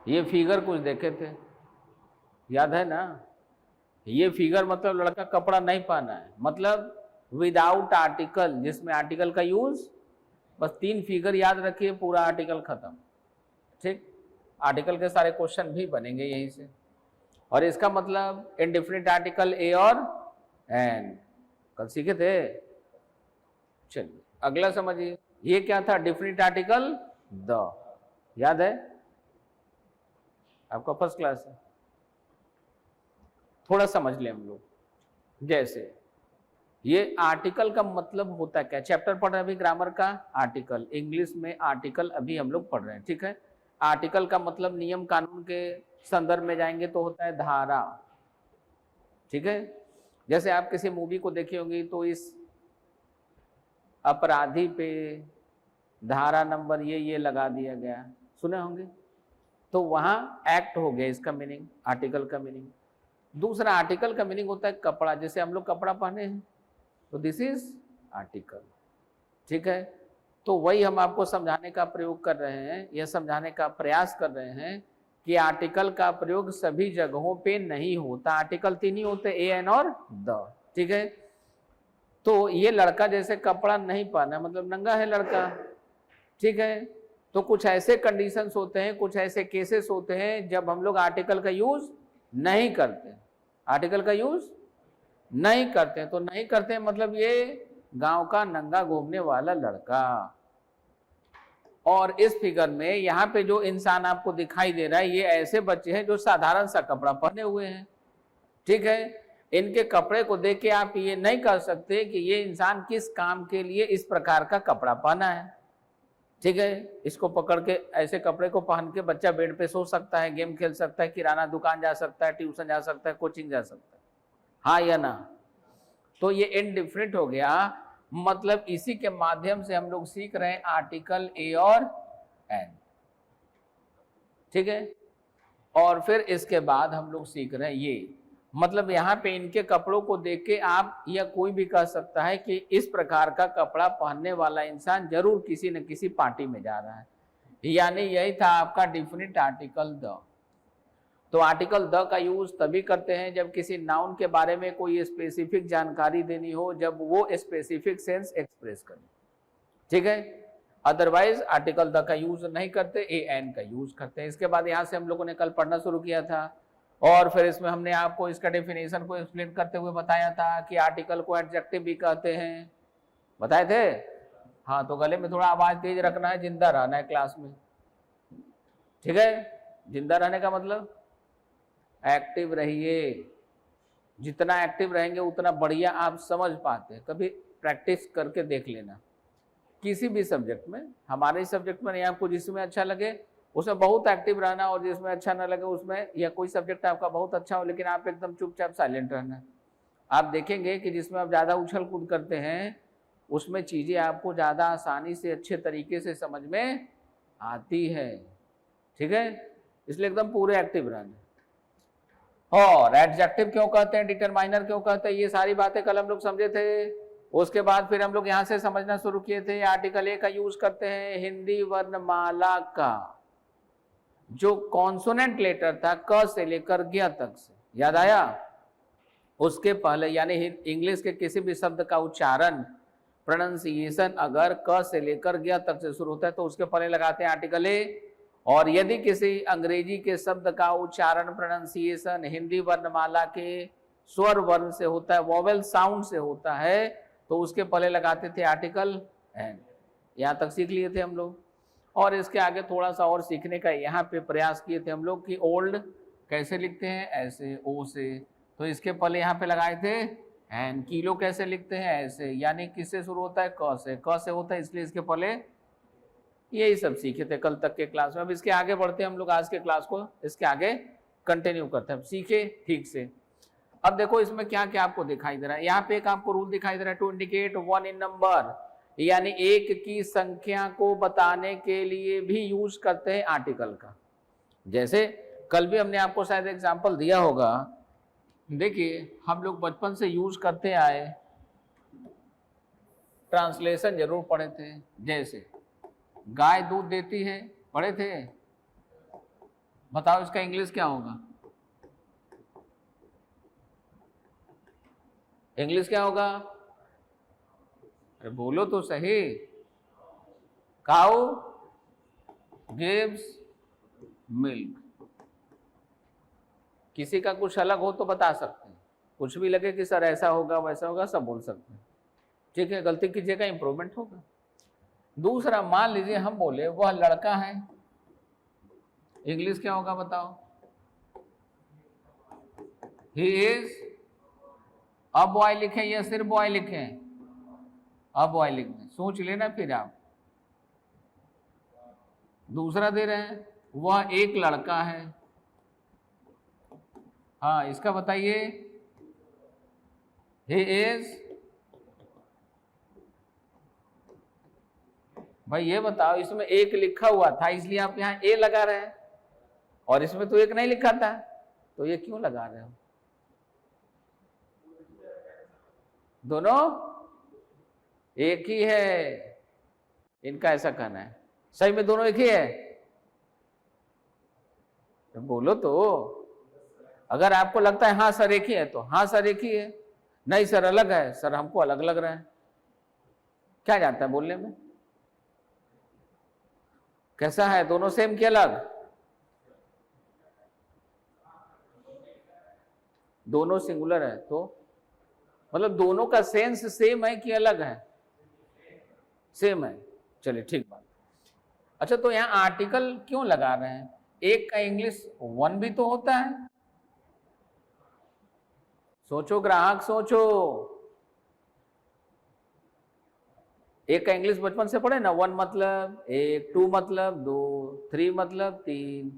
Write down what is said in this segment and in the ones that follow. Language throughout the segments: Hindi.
ये फिगर कुछ देखे थे, याद है ना? ये फिगर मतलब लड़का कपड़ा नहीं पहना है, मतलब विदाउट आर्टिकल, जिसमें आर्टिकल का यूज, बस 3 फिगर याद रखिए, पूरा आर्टिकल खत्म। ठीक, आर्टिकल के सारे क्वेश्चन भी बनेंगे यहीं से। और इसका मतलब इंडिफिनिट आर्टिकल ए और एन, कल सीखे थे। चलिए अगला समझिए, ये क्या था? डिफिनिट आर्टिकल द, याद है आपका, फर्स्ट क्लास है। थोड़ा समझ ले हम लोग, जैसे ये आर्टिकल का मतलब होता है क्या? चैप्टर पढ़ रहे हैं अभी ग्रामर का, आर्टिकल, इंग्लिश में आर्टिकल अभी हम लोग पढ़ रहे हैं, ठीक है। आर्टिकल का मतलब नियम कानून के संदर्भ में जाएंगे तो होता है धारा, ठीक है। जैसे आप किसी मूवी को देखी होंगी तो इस अपराधी पे धारा नंबर ये लगा दिया गया, सुने होंगे, तो वहां एक्ट हो गया, इसका मीनिंग आर्टिकल का मीनिंग। दूसरा आर्टिकल का मीनिंग होता है कपड़ा, जैसे हम लोग कपड़ा पहने हैं तो दिस इज आर्टिकल, ठीक है। तो वही हम आपको समझाने का प्रयोग कर रहे हैं, यह समझाने का प्रयास कर रहे हैं कि आर्टिकल का प्रयोग सभी जगहों पे नहीं होता। आर्टिकल 3 ही होते, ए एन और द, ठीक है। तो ये लड़का जैसे कपड़ा नहीं पहना, मतलब नंगा है लड़का, ठीक है। तो कुछ ऐसे कंडीशंस होते हैं, कुछ ऐसे केसेस होते हैं जब हम लोग आर्टिकल का यूज नहीं करते, आर्टिकल का यूज नहीं करते। तो नहीं करते मतलब ये गांव का नंगा घूमने वाला लड़का। और इस फिगर में यहाँ पे जो इंसान आपको दिखाई दे रहा है, ये ऐसे बच्चे हैं जो साधारण सा कपड़ा पहने हुए हैं, ठीक है। इनके कपड़े को देख के आप ये नहीं कह सकते कि ये इंसान किस काम के लिए इस प्रकार का कपड़ा पहना है, ठीक है। इसको पकड़ के, ऐसे कपड़े को पहन के बच्चा बेड पे सो सकता है, गेम खेल सकता है, किराना दुकान जा सकता है, ट्यूशन जा सकता है, कोचिंग जा सकता है, हाँ या ना? तो ये इनडिफरेंट हो गया, मतलब इसी के माध्यम से हम लोग सीख रहे हैं आर्टिकल ए और एन, ठीक है। और फिर इसके बाद हम लोग सीख रहे हैं ये, मतलब यहाँ पे इनके कपड़ों को देख के आप या कोई भी कह सकता है कि इस प्रकार का कपड़ा पहनने वाला इंसान जरूर किसी न किसी पार्टी में जा रहा है, यानी यही था आपका डिफिनिट आर्टिकल द। तो आर्टिकल द का यूज तभी करते हैं जब किसी नाउन के बारे में कोई स्पेसिफिक जानकारी देनी हो, जब वो स्पेसिफिक सेंस एक्सप्रेस करे, ठीक है। अदरवाइज आर्टिकल द का यूज नहीं करते, ए एन का यूज करते हैं। इसके बाद यहाँ से हम लोगों ने कल पढ़ना शुरू किया था, और फिर इसमें हमने आपको इसका डेफिनेशन को एक्सप्लेन करते हुए बताया था कि आर्टिकल को एडजेक्टिव भी कहते हैं, बताए थे। हाँ, तो गले में थोड़ा आवाज तेज रखना है, जिंदा रहना है क्लास में, ठीक है। जिंदा रहने का मतलब एक्टिव रहिए, जितना एक्टिव रहेंगे उतना बढ़िया आप समझ पाते हैं। कभी प्रैक्टिस करके देख लेना किसी भी सब्जेक्ट में, हमारे सब्जेक्ट में नहीं, आपको जिसमें अच्छा लगे उसमें बहुत एक्टिव रहना, और जिसमें अच्छा ना लगे उसमें, या कोई सब्जेक्ट आपका बहुत अच्छा हो लेकिन आप एकदम चुपचाप साइलेंट रहना। आप देखेंगे कि जिसमें आप ज़्यादा उछल कूद करते हैं उसमें चीज़ें आपको ज़्यादा आसानी से अच्छे तरीके से समझ में आती है, ठीक है। इसलिए एकदम पूरे एक्टिव रहना। और एडजेक्टिव क्यों कहते हैं, डिटरमाइनर क्यों कहते हैं, ये सारी बातें कल हम लोग समझे थे। उसके बाद फिर हम लोग यहाँ से समझना शुरू किए थे, आर्टिकल ए का यूज करते हैं हिंदी वर्णमाला का जो कॉन्सोनेंट लेटर था क से लेकर ज्ञ तक से, याद आया? उसके पहले यानी इंग्लिश के किसी भी शब्द का उच्चारण, प्रोनाउंसिएशन अगर क से लेकर ज्ञ तक से शुरू होता है तो उसके पहले लगाते हैं आर्टिकल ए। और यदि किसी अंग्रेजी के शब्द का उच्चारण, प्रोनाउंसिएशन हिंदी वर्णमाला के स्वर वर्ण से होता है, वोवेल साउंड से होता है, तो उसके पहले लगाते थे आर्टिकल एन। यहाँ तक सीख लिए थे हम लोग। और इसके आगे थोड़ा सा और सीखने का यहाँ पे प्रयास किए थे हम लोग कि ओल्ड कैसे लिखते हैं, ऐसे ओ से, तो इसके पहले यहाँ पे लगाए थे एन। किलो कैसे लिखते हैं, ऐसे, यानी किससे शुरू होता है, क से, क से होता है, इसलिए इसके पहले, यही सब सीखे थे कल तक के क्लास में। अब इसके आगे बढ़ते हैं हम लोग, आज के क्लास को इसके आगे कंटिन्यू करते हैं, सीखे ठीक से। अब देखो इसमें क्या क्या आपको दिखाई दे रहा है, यहाँ पे एक आपको रूल दिखाई दे रहा है, to indicate one in number, यानी एक की संख्या को बताने के लिए भी यूज करते हैं आर्टिकल का। जैसे कल भी हमने आपको शायद एग्जाम्पल दिया होगा, देखिए हम लोग बचपन से यूज करते आए, ट्रांसलेशन जरूर पढ़े थे। जैसे गाय दूध देती है, पढ़े थे, बताओ इसका इंग्लिश क्या होगा? इंग्लिश क्या होगा? अरे बोलो तो सही। Cow gives milk. किसी का कुछ अलग हो तो बता सकते हैं, कुछ भी लगे कि सर ऐसा होगा वैसा होगा, सब बोल सकते हैं। ठीक है, गलती कीजिएगा, इंप्रूवमेंट होगा। दूसरा, मान लीजिए हम बोले वह लड़का है, इंग्लिश क्या होगा बताओ? ही इज अ बॉय लिखे या सिर्फ बॉय लिखे? अ बॉय लिख दें, सोच लेना फिर आप। दूसरा दे रहे हैं, वह एक लड़का है। हाँ, इसका बताइए। ही इज, भाई ये बताओ, इसमें एक लिखा हुआ था इसलिए आप यहां ए लगा रहे हैं, और इसमें तो एक नहीं लिखा था, तो ये क्यों लगा रहे हो? दोनों एक ही है, इनका ऐसा कहना है। सही में दोनों एक ही है? तो बोलो तो। अगर आपको लगता है हाँ सर एक ही है, तो हाँ सर एक ही है। नहीं सर अलग है, सर हमको अलग लग रहा है। क्या जाता है बोलने में? कैसा है, दोनों सेम कि अलग? दोनों सिंगुलर है, तो मतलब दोनों का सेंस सेम है कि अलग है? सेम है। चलिए ठीक बात। अच्छा, तो यहां आर्टिकल क्यों लगा रहे हैं? एक का इंग्लिश वन भी तो होता है। सोचो ग्राहक, सोचो। एक का इंग्लिश बचपन से पढ़े ना, वन मतलब एक, टू मतलब दो, थ्री मतलब तीन।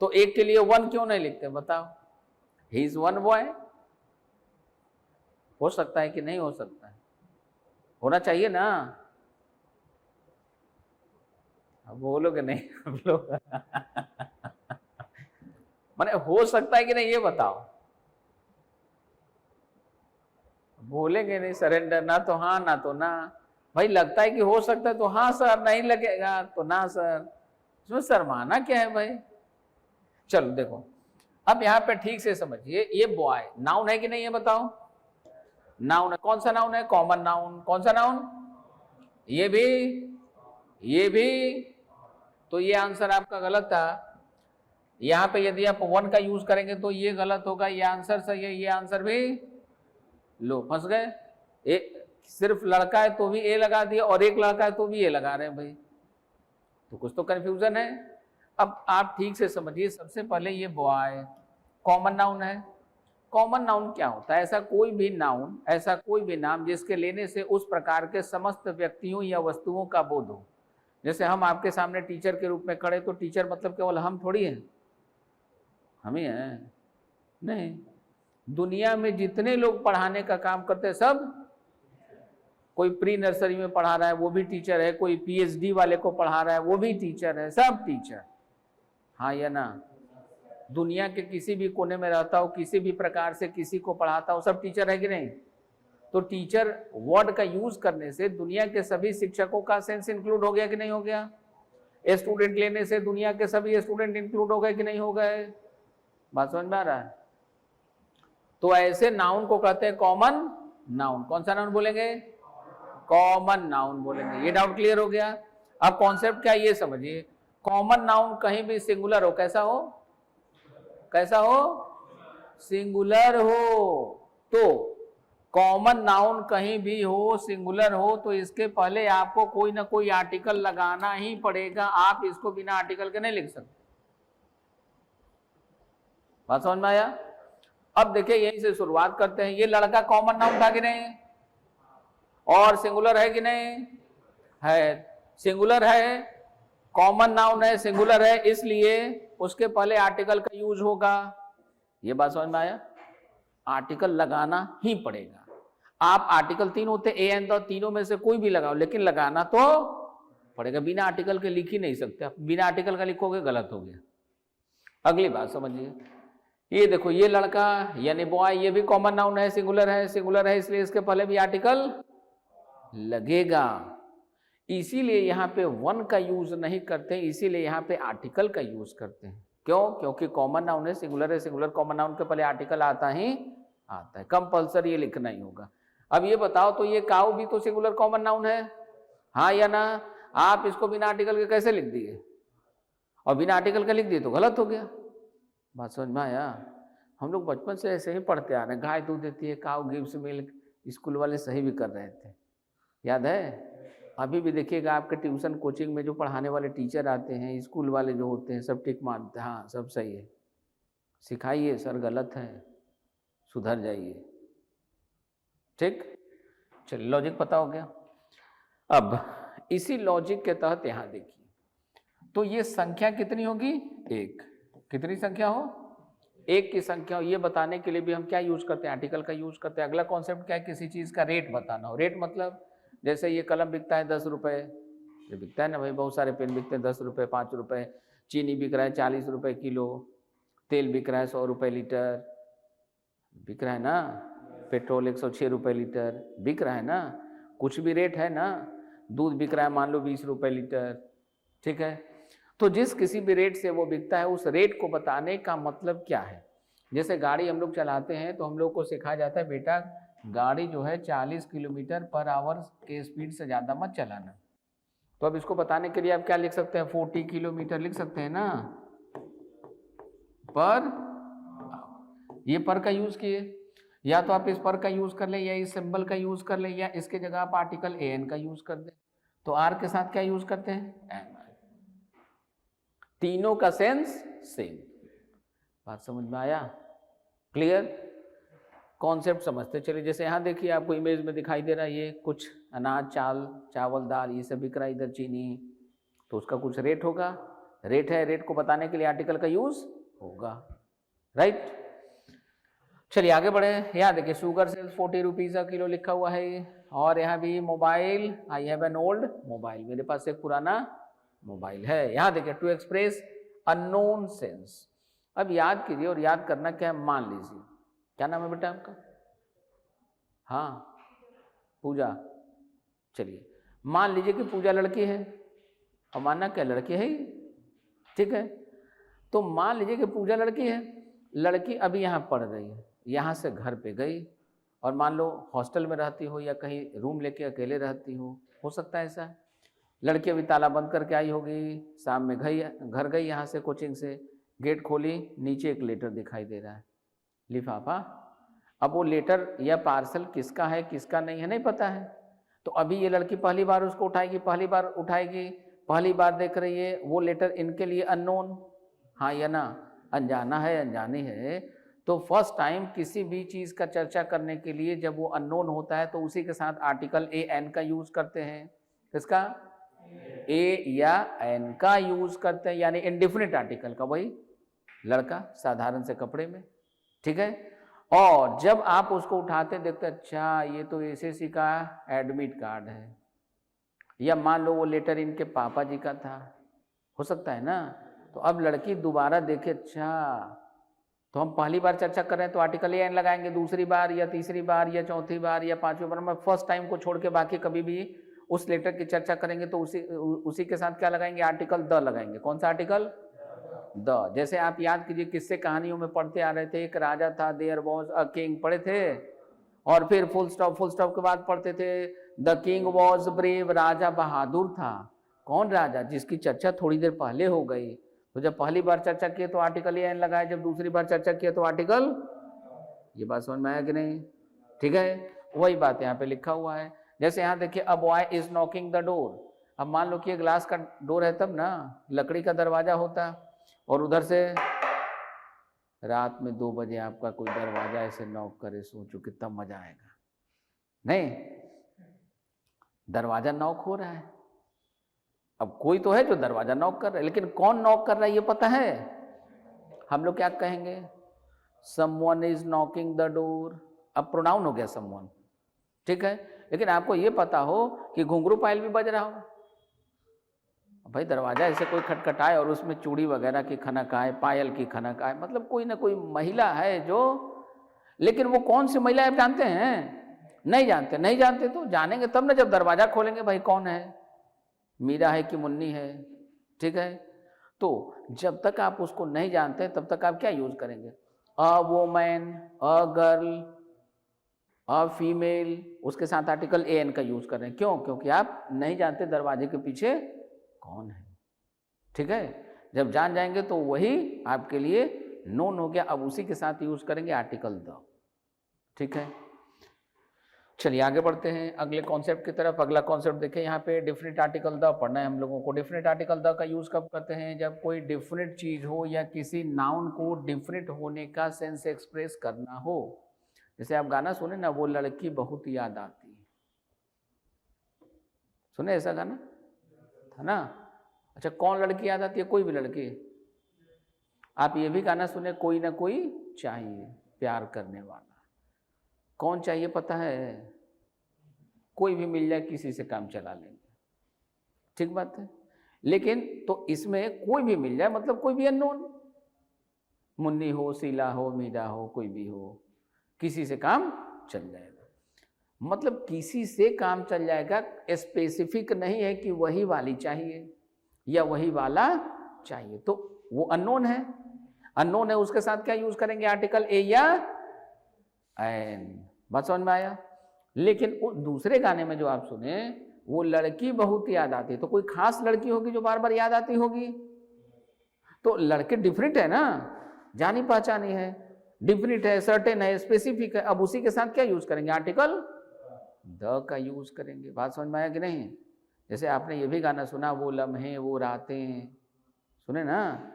तो एक के लिए वन क्यों नहीं लिखते बताओ? He is one boy. हो सकता है कि नहीं हो सकता है? होना चाहिए ना। अब बोलोगे नहीं आप लोग माने हो सकता है कि नहीं ये बताओ? बोलेंगे नहीं, सरेंडर, ना तो हाँ ना तो ना। भाई लगता है कि हो सकता है तो हाँ सर, नहीं लगेगा तो ना सर। इसमें शर्माना क्या है भाई? चलो देखो, अब यहाँ पे ठीक से समझिए, ये बॉय नाउन है कि नहीं ये बताओ? नाउन है। कौन सा नाउन है? Common noun. कौन सा नाउन? ये भी, ये भी। तो ये आंसर आपका गलत था। यहाँ पे यदि आप वन का यूज करेंगे तो ये गलत होगा, ये आंसर सही है, ये आंसर भी। लो फंस गए। एक सिर्फ लड़का है तो भी ए लगा दिया, और एक लड़का है तो भी ए लगा रहे हैं भाई, तो कुछ तो कंफ्यूजन है। अब आप ठीक से समझिए, सबसे पहले ये बॉय कॉमन नाउन है। कॉमन नाउन क्या होता है? ऐसा कोई भी नाउन, ऐसा कोई भी नाम जिसके लेने से उस प्रकार के समस्त व्यक्तियों या वस्तुओं का बोध हो। जैसे हम आपके सामने टीचर के रूप में खड़े, तो टीचर मतलब केवल हम थोड़ी हैं, हम ही हैं? नहीं, दुनिया में जितने लोग पढ़ाने का काम करते हैं सब, कोई प्री नर्सरी में पढ़ा रहा है वो भी टीचर है, कोई पीएचडी वाले को पढ़ा रहा है वो भी टीचर है, सब टीचर। हाँ या ना? दुनिया के किसी भी कोने में रहता हो, किसी भी प्रकार से किसी को पढ़ाता हो, सब टीचर है कि नहीं? तो टीचर वर्ड का यूज करने से दुनिया के सभी शिक्षकों का सेंस इंक्लूड हो गया कि नहीं हो गया? स्टूडेंट लेने से दुनिया के सभी स्टूडेंट इंक्लूड हो गए कि नहीं हो गए? बात समझ में आ रहा है? तो ऐसे नाउन को कहते हैं कॉमन नाउन। कौन सा नाउन बोलेंगे? कॉमन नाउन बोलेंगे। ये डाउट क्लियर हो गया? अब कॉन्सेप्ट क्या ये समझिए, कॉमन नाउन कहीं भी सिंगुलर हो, कैसा हो? कैसा हो? सिंगुलर हो। तो कॉमन नाउन कहीं भी हो, सिंगुलर हो, तो इसके पहले आपको कोई ना कोई आर्टिकल लगाना ही पड़ेगा। आप इसको बिना आर्टिकल के नहीं लिख सकते। बात समझ में आया? अब देखिए, यहीं से शुरुआत करते हैं। ये लड़का कॉमन नाउन था कि नहीं? और सिंगुलर है कि नहीं? है। सिंगुलर है, कॉमन नाउन है, सिंगुलर है, इसलिए उसके पहले आर्टिकल का यूज होगा। ये बात समझ में आया? आर्टिकल लगाना ही पड़ेगा। आप आर्टिकल तीन होते ए एंड द, तीनों में से कोई भी लगाओ, लेकिन लगाना तो पड़ेगा। बिना आर्टिकल के लिख ही नहीं सकते। बिना आर्टिकल का लिखोगे गलत हो गया। अगली बात समझिए, ये देखो, ये लड़का यानी बॉय, ये भी कॉमन नाउन है, सिंगुलर है। सिंगुलर है इसलिए इसके पहले भी आर्टिकल लगेगा। इसीलिए यहां पे वन का यूज नहीं करते, इसीलिए यहां पे आर्टिकल का यूज करते हैं। क्यों? क्योंकि कॉमन नाउन है, सिंगुलर कॉमन नाउन के पहले आर्टिकल आता ही आता है, कंपल्सरी ये लिखना ही होगा। अब ये बताओ तो ये काऊ भी तो सिंगुलर कॉमन नाउन है, हाँ या ना? आप इसको बिना आर्टिकल के कैसे लिख दिए? और बिना आर्टिकल का लिख दिए तो गलत हो गया। बात समझ में आया? हम लोग बचपन से ऐसे ही पढ़ते आ रहे हैं, गाय दूध देती है, काऊ गिव्स मिल्क, स्कूल वाले सही भी कर रहे थे, याद है? अभी भी देखिएगा आपके ट्यूशन कोचिंग में जो पढ़ाने वाले टीचर आते हैं, स्कूल वाले जो होते हैं, सब टिक मारते हैं, हाँ सब सही है, सिखाइए सर गलत है, सुधर जाइए, ठीक? चलिए लॉजिक पता हो गया। अब इसी लॉजिक के तहत यहाँ देखिए, तो ये संख्या कितनी होगी? एक। कितनी संख्या हो? एक की संख्या हो, ये बताने के लिए भी हम क्या यूज करते हैं? आर्टिकल का यूज करते हैं। अगला कॉन्सेप्ट क्या है? किसी चीज का रेट बताना हो। रेट मतलब जैसे ये कलम बिकता है 10 रुपये, ये बिकता है ना भाई, बहुत सारे पेन बिकते हैं 10 रुपये, 5 रुपये, चीनी बिक रहा है 40 रुपये किलो, तेल बिक रहा है 100 रुपये लीटर, बिक रहा है ना, पेट्रोल 106 रुपये लीटर बिक रहा है ना, कुछ भी रेट है ना, दूध बिक रहा है मान लो 20 रुपये लीटर, ठीक है? तो जिस किसी भी रेट से वो बिकता है, उस रेट को बताने का मतलब क्या है? जैसे गाड़ी हम लोग चलाते हैं तो हम लोग को सिखाया जाता है, बेटा गाड़ी जो है 40 किलोमीटर पर आवर के स्पीड से ज़्यादा मत चलाना। तो अब इसको बताने के लिए आप क्या लिख सकते हैं? 40 किलोमीटर लिख सकते हैं ना, पर, ये पर का यूज़ किए, या तो आप इस पर का यूज़ कर लें, या इस सिंबल का यूज़ कर लें, या इसके जगह आप आर्टिकल एन का यूज़ कर दें। तो आर के साथ क्या यूज़ करते हैं? एन। तीनों का सेंस सेम। बात समझ में आया? क्लियर? कॉन्सेप्ट समझते चलिए। जैसे यहाँ देखिए आपको इमेज में दिखाई दे रहा है, ये कुछ अनाज, चावल, दाल, ये सब बिक रहा है, इधर चीनी, तो उसका कुछ रेट होगा। रेट है, रेट को बताने के लिए आर्टिकल का यूज होगा, राइट? चलिए आगे बढ़े। यहाँ देखिए शुगर सेल्स 40 रुपीज़ का किलो लिखा हुआ है, और यहाँ भी mobile, I have an old mobile, मेरे पास एक पुराना मोबाइल है। यहाँ देखिए टू एक्सप्रेस अननोन सेंस। अब याद कीजिए, और याद करना क्या है? मान लीजिए, क्या नाम है बेटा आपका? हाँ पूजा। चलिए मान लीजिए कि पूजा लड़की है, और मानना क्या लड़की है ही, ठीक है? तो मान लीजिए कि पूजा लड़की है, लड़की अभी यहाँ पढ़ रही है, यहाँ से घर पे गई, और मान लो हॉस्टल में रहती हो या कहीं रूम लेके अकेले रहती हो सकता है ऐसा। लड़की अभी ताला बंद करके आई होगी, शाम में घर गई यहाँ से कोचिंग से, गेट खोली, नीचे एक लेटर दिखाई दे रहा है, लिफाफा। अब वो लेटर या पार्सल किसका है किसका नहीं है नहीं पता है, तो अभी ये लड़की पहली बार उसको उठाएगी, पहली बार देख रही है, वो लेटर इनके लिए अननोन, हाँ या ना? अनजाना है, अनजानी है। तो फर्स्ट टाइम किसी भी चीज़ का चर्चा करने के लिए जब वो अननोन होता है तो उसी के साथ आर्टिकल ए एन का यूज़ करते हैं। किसका? ए या एन का यूज़ करते हैं, यानी इंडिफिनिट आर्टिकल का, वही लड़का साधारण से कपड़े में, ठीक है? और जब आप उसको उठाते देखते अच्छा ये तो एसएससी का एडमिट कार्ड है, या मान लो वो लेटर इनके पापा जी का था, हो सकता है ना? तो अब लड़की दोबारा देखे, अच्छा तो हम पहली बार चर्चा कर रहे हैं तो आर्टिकल एन लगाएंगे, दूसरी बार या तीसरी बार या चौथी बार या पांचवी बार, मैं फर्स्ट टाइम को छोड़ के बाकी कभी भी उस लेटर की चर्चा करेंगे तो उसी के साथ क्या लगाएंगे? आर्टिकल द लगाएंगे। कौन सा आर्टिकल? द। जैसे आप याद कीजिए किससे कहानियों में पढ़ते आ रहे थे, एक राजा था, देयर वॉज अ किंग, पढ़े थे, और फिर फुल स्टॉप के बाद पढ़ते थे द किंग वॉज ब्रेव, राजा बहादुर था। कौन राजा? जिसकी चर्चा थोड़ी देर पहले हो गई। तो जब पहली बार चर्चा किए तो आर्टिकल एन लगाए, जब दूसरी बार चर्चा किया तो आर्टिकल, ये बात समझ में आया कि नहीं? ठीक है, वही बात यहाँ पे लिखा हुआ है। जैसे यहाँ देखिए a boy is knocking the door. अब मान लो कि ये ग्लास का डोर है तब ना, लकड़ी का दरवाजा होता, और उधर से रात में 2 बजे आपका कोई दरवाजा ऐसे नॉक करे, सोचो कितना मजा आएगा। नहीं, दरवाजा नॉक हो रहा है, अब कोई तो है जो दरवाजा नॉक कर रहा है, लेकिन कौन नॉक कर रहा है ये पता है? हम लोग क्या कहेंगे? Someone is knocking the door. अब प्रोनाउन हो गया समवन, ठीक है? लेकिन आपको ये पता हो कि घुंघरू पायल भी बज रहा हो, भाई दरवाजा ऐसे कोई खटखटाए और उसमें चूड़ी वगैरह की खनक आए, पायल की खनक आए, मतलब कोई ना कोई महिला है जो, लेकिन वो कौन सी महिला है जानते हैं? नहीं जानते तो जानेंगे तब ना जब दरवाजा खोलेंगे, भाई कौन है, मीरा है कि मुन्नी है, ठीक है? तो जब तक आप उसको नहीं जानते तब तक आप क्या यूज करेंगे? A woman, a girl, a female, उसके साथ आर्टिकल एन का यूज कर रहे हैं। क्यों? क्योंकि आप नहीं जानते दरवाजे के पीछे कौन है। ठीक है, जब जान जाएंगे तो वही आपके लिए नोन हो गया। अब उसी के साथ यूज करेंगे आर्टिकल द। ठीक है, चलिए आगे बढ़ते हैं अगले कॉन्सेप्ट की तरफ। अगला कॉन्सेप्ट देखें, यहाँ पे डिफिनिट आर्टिकल द पढ़ना है हम लोगों को। डिफिनिट आर्टिकल द का यूज कब करते हैं? जब कोई डिफिनिट चीज हो या किसी नाउन को डिफिनिट होने का सेंस एक्सप्रेस करना हो। जैसे आप गाना सुने ना, वो लड़की बहुत याद आती है, सुने ऐसा गाना था ना? अच्छा, कौन लड़की याद आती है? कोई भी लड़की? आप ये भी गाना सुने, कोई ना कोई चाहिए प्यार करने वाला। कौन चाहिए पता है? कोई भी मिल जाए, किसी से काम चला लेंगे। ठीक बात है, लेकिन तो इसमें कोई भी मिल जाए मतलब कोई भी अननोन, मुन्नी हो, शीला हो, मीरा हो, कोई भी हो, किसी से काम चल जाएगा। मतलब किसी से काम चल जाएगा, स्पेसिफिक नहीं है कि वही वाली चाहिए या वही वाला चाहिए, तो वो अननोन है। अननोन है, उसके साथ क्या यूज करेंगे? आर्टिकल ए या एन। बात समझ में आया? लेकिन दूसरे गाने में जो आप सुने, वो लड़की बहुत याद आती है, तो कोई खास लड़की होगी जो बार बार याद आती होगी। तो लड़के डिफरेंट है ना, जानी पहचानी है, डिफरेंट है, सर्टेन है, स्पेसिफिक है। अब उसी के साथ क्या यूज करेंगे? आर्टिकल द का यूज करेंगे। बात समझ में आया कि नहीं? जैसे आपने ये भी गाना सुना, वो लम्हे वो रातें, सुने ना?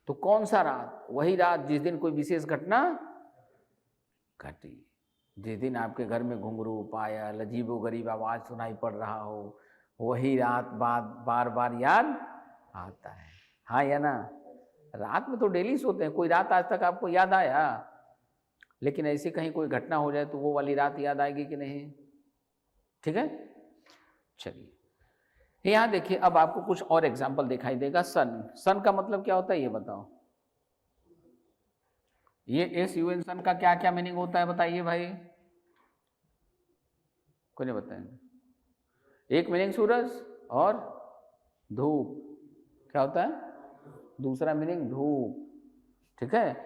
तो कौन सा रात? वही रात जिस दिन कोई विशेष घटना घटी, जिस दिन आपके घर में घुंघरू, पायल, अजीबोगरीब आवाज सुनाई पड़ रहा हो, वही रात बार बार याद आता है। हाँ या ना? रात में तो डेली सोते हैं, कोई रात आज तक आपको याद आया? लेकिन ऐसी कहीं कोई घटना हो जाए तो वो वाली रात याद आएगी कि नहीं? ठीक है, चलिए यहां देखिए, अब आपको कुछ और एग्जाम्पल दिखाई देगा। सन, सन का मतलब क्या होता है ये बताओ? ये SUN सन का क्या क्या मीनिंग होता है बताइए भाई, कोई नहीं बताएंगे? एक मीनिंग सूरज और धूप, क्या होता है? दूसरा मीनिंग धूप। ठीक है,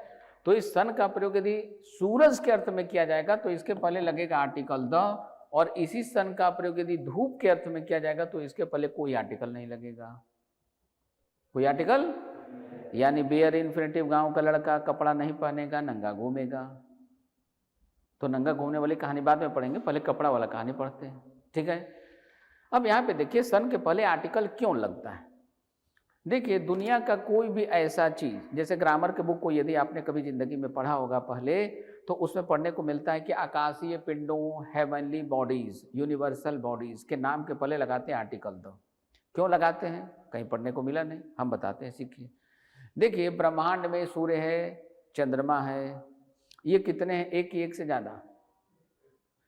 तो इस सन का प्रयोग यदि सूरज के अर्थ में किया जाएगा तो इसके पहले लगेगा आर्टिकल द, और इसी सन का प्रयोग यदि धूप के अर्थ में किया जाएगा तो इसके पहले कोई आर्टिकल नहीं लगेगा। कोई आर्टिकल, यानी बेयर इन्फिनेटिव, गांव का लड़का कपड़ा नहीं पहनेगा, नंगा घूमेगा। तो नंगा घूमने वाली कहानी बाद में पढ़ेंगे, पहले कपड़ा वाला कहानी पढ़ते हैं। ठीक है, अब यहाँ पे देखिए सन के पहले आर्टिकल क्यों लगता है। देखिए दुनिया का कोई भी ऐसा चीज, जैसे ग्रामर के बुक को यदि आपने कभी जिंदगी में पढ़ा होगा पहले, तो उसमें पढ़ने को मिलता है कि आकाशीय पिंडों, हेवनली बॉडीज, यूनिवर्सल बॉडीज के नाम के पहले लगाते हैं आर्टिकल द। क्यों लगाते हैं? कहीं पढ़ने को मिला नहीं, हम बताते हैं, सीखिए। देखिए ब्रह्मांड में सूर्य है, चंद्रमा है, ये कितने हैं? एक ही, एक से ज्यादा?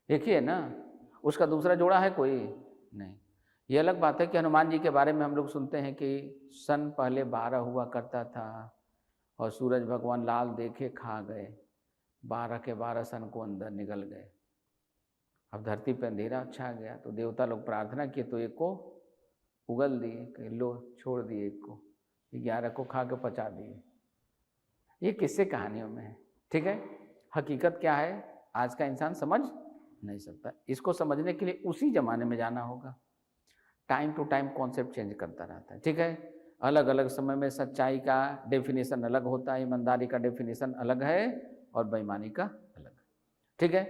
एक ही है ना, उसका दूसरा जोड़ा है कोई नहीं। ये अलग बात है कि हनुमान जी के बारे में हम लोग सुनते हैं कि सन पहले 12 हुआ करता था और सूरज भगवान लाल देखे खा गए, 12 के 12 सन को अंदर निकल गए। अब धरती पर अंधेरा छा गया तो देवता लोग प्रार्थना किए तो एक को उगल दिए, कि लो छोड़ दिए, एक को, 11 को खा के पचा दिए। ये किस्से कहानियों में है। ठीक है, हकीकत क्या है आज का इंसान समझ नहीं सकता। इसको समझने के लिए उसी जमाने में जाना होगा। Time to time concept change करता रहता है। ठीक है, अलग अलग समय में सच्चाई का डेफिनेशन अलग होता है, ईमानदारी का डेफिनेशन अलग है और बेईमानी का अलग। ठीक है,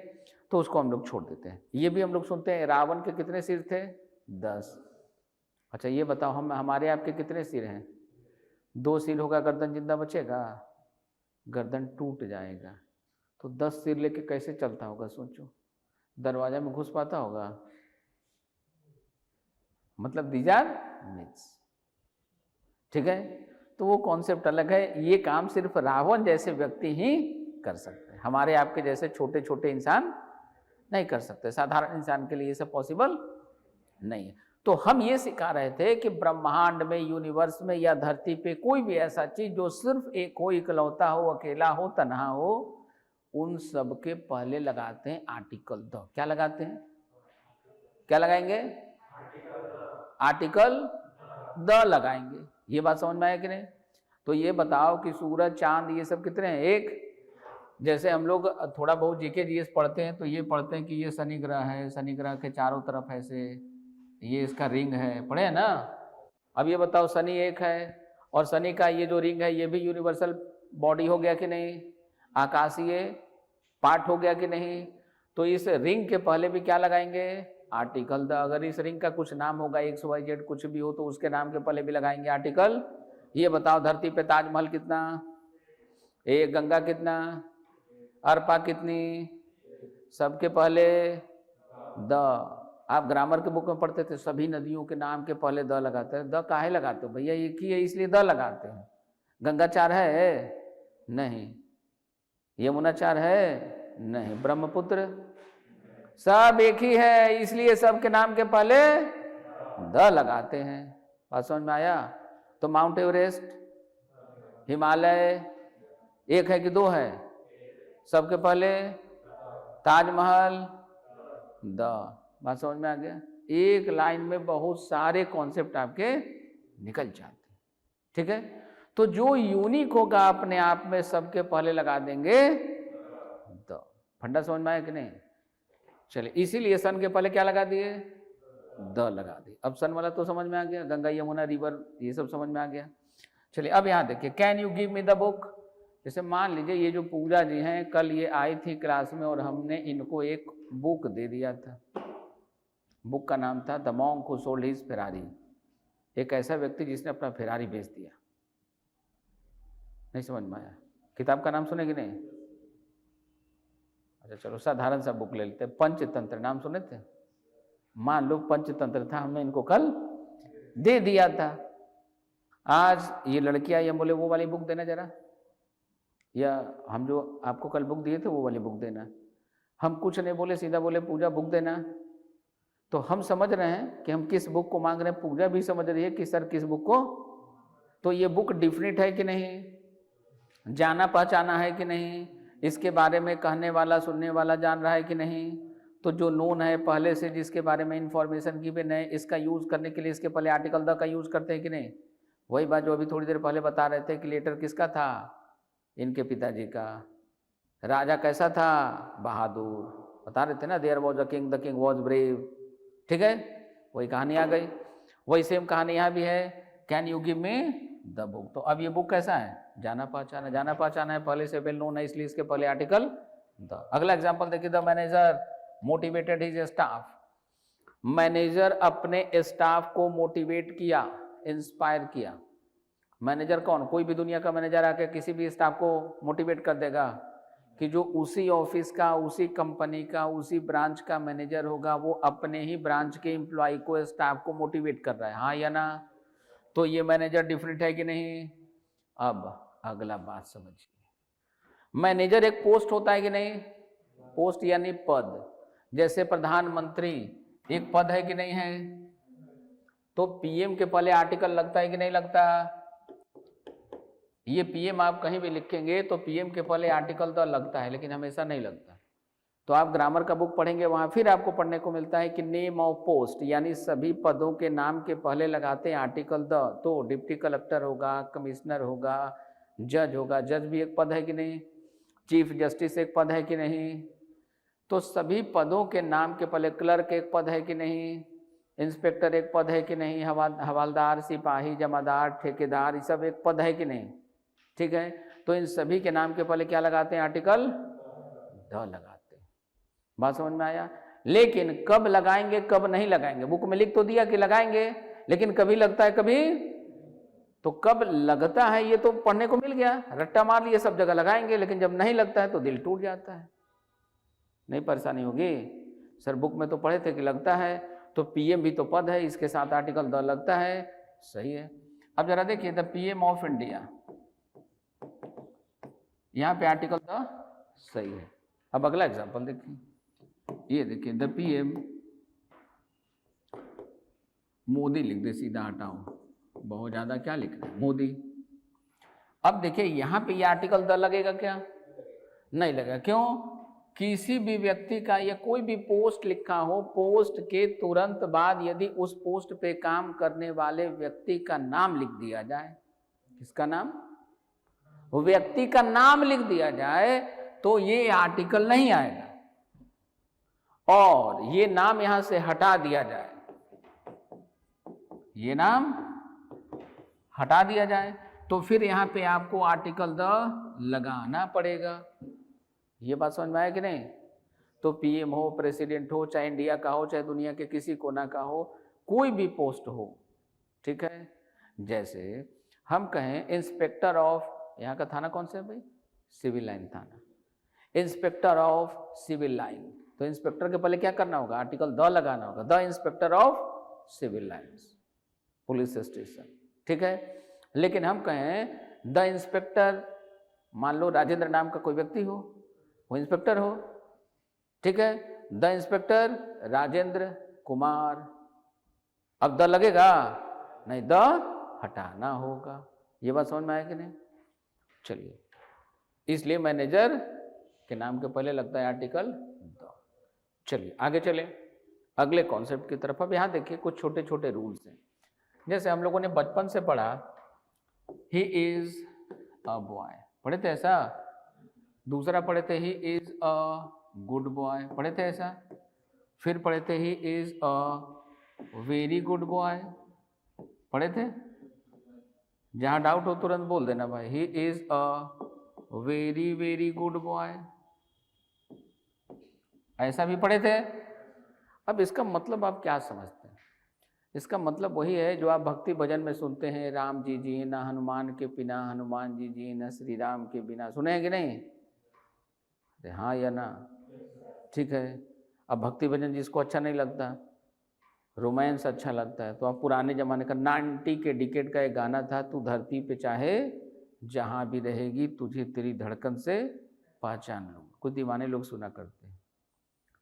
तो उसको हम लोग छोड़ देते हैं। ये भी हम लोग सुनते हैं रावण के कितने सिर थे? 10। अच्छा ये बताओ, हम हमारे आपके कितने सिर हैं? 2 सिर होगा, गर्दन जिंदा बचेगा? गर्दन टूट जाएगा। तो 10 सिर लेके कैसे चलता होगा सोचो? दरवाजा में घुस पाता होगा? मतलब दीज आर मिथ्स। ठीक है, तो वो कॉन्सेप्ट अलग है। ये काम सिर्फ रावण जैसे व्यक्ति ही कर सकते हैं, हमारे आपके जैसे छोटे छोटे इंसान नहीं कर सकते। साधारण इंसान के लिए ये सब पॉसिबल नहीं है। तो हम ये सिखा रहे थे कि ब्रह्मांड में, यूनिवर्स में या धरती पे कोई भी ऐसा चीज जो सिर्फ एक हो, इकलौता हो, अकेला हो, तन्हा हो, उन सब के पहले लगाते हैं आर्टिकल द। क्या लगाते हैं? क्या लगाएंगे? आर्टिकल द लगाएंगे। ये बात समझ में आया कि नहीं? तो ये बताओ कि सूरज चांद ये सब कितने हैं? एक। जैसे हम लोग थोड़ा बहुत जीके जीएस पढ़ते हैं तो ये पढ़ते हैं कि ये शनि ग्रह है, शनि ग्रह के चारों तरफ ऐसे ये इसका रिंग है, पढ़े हैं ना। अब ये बताओ शनि एक है और शनि का ये जो रिंग है ये भी यूनिवर्सल बॉडी हो गया कि नहीं, आकाशीय पार्ट हो गया कि नहीं। तो इस रिंग के पहले भी क्या लगाएंगे? Article the. अगर इस रिंग का कुछ नाम होगा XYZ कुछ भी हो तो उसके नाम के पहले भी लगाएंगे आर्टिकल। ये बताओ धरती पे ताजमहल कितना? एक। गंगा कितना? अरपा कितनी? सबके पहले द। आप ग्रामर के बुक में पढ़ते थे सभी नदियों के नाम के पहले द लगाते हैं। द काहे लगाते हो भैया? एक ही है इसलिए द लगाते हैं। गंगा 4 है? नहीं। यमुना 4 है? नहीं। ब्रह्मपुत्र? सब एक ही है इसलिए सबके नाम के पहले द लगाते हैं। बात समझ में आया? तो माउंट एवरेस्ट, हिमालय एक है कि 2 है? सबके पहले ताजमहल द। बात समझ में आ गया? एक लाइन में बहुत सारे कॉन्सेप्ट आपके निकल जाते हैं, ठीक है। तो जो यूनिक होगा अपने आप में सबके पहले लगा देंगे द। फंडा समझ में आया कि नहीं? चलिए, इसीलिए सन के पहले क्या लगा दिए? द लगा दिए। अब सन वाला तो समझ में आ गया, गंगा यमुना रिवर ये सब समझ में आ गया। चलिए अब यहाँ देखिए, can you give me the book. जैसे मान लीजिए ये जो पूजा जी हैं कल ये आई थी क्लास में और हमने इनको एक बुक दे दिया था। बुक का नाम था the monk who sold his Ferrari. एक ऐसा व्यक्ति जिसने अपना फेरारी बेच दिया। नहीं समझ में आया? किताब का नाम सुने कि नहीं? अच्छा चलो साधारण सा बुक ले लेते हैं। पंचतंत्र नाम सुने थे? मान लो पंचतंत्र था, हमने इनको कल दे दिया था। आज ये लड़कियां ये बोले वो वाली बुक देना जरा, या हम जो आपको कल बुक दिए थे वो वाली बुक देना। हम कुछ नहीं बोले, सीधा बोले पूजा बुक देना। तो हम समझ रहे हैं कि हम किस बुक को मांग रहे हैं, पूजा भी समझ रही है कि सर किस बुक को। तो ये बुक डिफिनिट है कि नहीं, जाना पहचाना है कि नहीं, इसके बारे में कहने वाला सुनने वाला जान रहा है कि नहीं। तो जो नोन है पहले से जिसके बारे में इंफॉर्मेशन की भी नहीं, इसका यूज़ करने के लिए इसके पहले आर्टिकल द का यूज़ करते हैं कि नहीं। वही बात जो अभी थोड़ी देर पहले बता रहे थे कि लेटर किसका था? इनके पिताजी का। राजा कैसा था? बहादुर। बता रहे थे ना, there was a king, the king was brave. ठीक है, वही कहानी आ गई। वही सेम कहानी यहाँ भी है, can you give me the book. तो अब ये बुक कैसा है? जाना पहचाना। जाना पहचाना है, पहले से वेल नोन है, इसलिए इसके पहले आर्टिकल द। अगला एग्जाम्पल देखिए, the manager motivated his staff. Manager अपने स्टाफ को मोटिवेट किया, इंस्पायर किया। मैनेजर कौन? कोई भी दुनिया का मैनेजर आके किसी भी स्टाफ को मोटिवेट कर देगा कि जो उसी ऑफिस का, उसी कंपनी का, उसी ब्रांच का मैनेजर होगा वो अपने ही ब्रांच के एम्प्लॉय को, स्टाफ को मोटिवेट कर रहा है, हाँ या ना। तो ये मैनेजर डिफरेंट है कि नहीं? अब अगला बात समझिए, मैनेजर एक पोस्ट होता है कि नहीं? पोस्ट यानी पद। जैसे प्रधानमंत्री एक पद है कि नहीं है? तो पीएम के पहले आर्टिकल लगता है कि नहीं लगता? ये पीएम आप कहीं भी लिखेंगे तो पीएम के पहले आर्टिकल तो लगता है, लेकिन हमेशा नहीं लगता। तो आप ग्रामर का बुक पढ़ेंगे वहाँ फिर आपको पढ़ने को मिलता है कि नेम ऑफ पोस्ट, यानी सभी पदों के नाम के पहले लगाते हैं आर्टिकल द। तो डिप्टी कलेक्टर होगा, कमिश्नर होगा, जज होगा। जज भी एक पद है कि नहीं? चीफ जस्टिस एक पद है कि नहीं? तो सभी पदों के नाम के पहले, क्लर्क एक पद है कि नहीं? इंस्पेक्टर एक पद है कि नहीं? हवालदार, सिपाही, जमादार, ठेकेदार, ये सब एक पद है कि नहीं? ठीक है, तो इन सभी के नाम के पहले क्या लगाते हैं? आर्टिकल द लगाते हैं। बात समझ में आया? लेकिन कब लगाएंगे कब नहीं लगाएंगे, बुक में लिख तो दिया कि लगाएंगे, लेकिन कभी लगता है कभी। तो कब लगता है ये तो पढ़ने को मिल गया, रट्टा मार लिए सब जगह लगाएंगे, लेकिन जब नहीं लगता है तो दिल टूट जाता है। नहीं परेशानी होगी? सर बुक में तो पढ़े थे कि लगता है, तो पीएम भी तो पद है, इसके साथ आर्टिकल द लगता है, सही है। अब जरा देखिए, द पीएम ऑफ इंडिया, यहाँ पे आर्टिकल द सही है। अब अगला एग्जांपल देखिए, ये देखिए, द पीएम मोदी लिख दे, सीधा हटाओ, बहुत ज्यादा क्या लिख रहे हैं, मोदी। अब देखिए यहाँ पे ये आर्टिकल द लगेगा क्या? नहीं लगेगा। क्यों? किसी भी व्यक्ति का या कोई भी पोस्ट लिखा हो, पोस्ट के तुरंत बाद यदि उस पोस्ट पे काम करने वाले व्यक्ति का नाम लिख दिया जाए, किसका नाम? व्यक्ति का नाम लिख दिया जाए तो ये आर्टिकल नहीं आएगा, और ये नाम यहां से हटा दिया जाए, ये नाम हटा दिया जाए तो फिर यहां पे आपको आर्टिकल द लगाना पड़ेगा। ये बात समझ में आया कि नहीं? तो पीएम हो, प्रेसिडेंट हो, चाहे इंडिया का हो, चाहे दुनिया के किसी कोना का हो, कोई भी पोस्ट हो, ठीक है। जैसे हम कहें इंस्पेक्टर ऑफ, यहाँ का थाना कौन सा है भाई? सिविल लाइन थाना, इंस्पेक्टर ऑफ सिविल लाइन, तो इंस्पेक्टर के पहले क्या करना होगा? आर्टिकल द लगाना होगा, the inspector of civil lines, police station, ठीक है। लेकिन हम कहें द इंस्पेक्टर, मान लो राजेंद्र नाम का कोई व्यक्ति हो, वो इंस्पेक्टर हो, ठीक है, द इंस्पेक्टर राजेंद्र कुमार, अब द लगेगा नहीं, द हटाना होगा। ये बात समझ में आया कि नहीं? चलिए, इसलिए मैनेजर के नाम के पहले लगता है आर्टिकल द। चलिए आगे चले अगले कॉन्सेप्ट की तरफ। अब यहाँ देखिए कुछ छोटे छोटे रूल्स हैं। जैसे हम लोगों ने बचपन से पढ़ा ही इज अ बॉय, पढ़े थे ऐसा। दूसरा पढ़े थे he is a good boy, पढ़े थे ऐसा। फिर पढ़े थे he is a very good boy, पढ़े थे। जहाँ डाउट हो तुरंत बोल देना भाई, he is a very very good boy, ऐसा भी पढ़े थे। अब इसका मतलब आप क्या समझते हैं? इसका मतलब वही है जो आप भक्ति भजन में सुनते हैं, राम जी जी ना हनुमान के बिना, हनुमान जी जी ना श्री राम के बिना, सुने हैं कि नहीं? हाँ या ना? ठीक है। अब भक्ति भजन जिसको अच्छा नहीं लगता, रोमांस अच्छा लगता है, तो आप पुराने जमाने का 90 के डिकेड का एक गाना था, तू धरती पे चाहे जहाँ भी रहेगी, तुझे तेरी धड़कन से पहचान लूँगा, कुछ दीवाने लोग सुना करते हैं,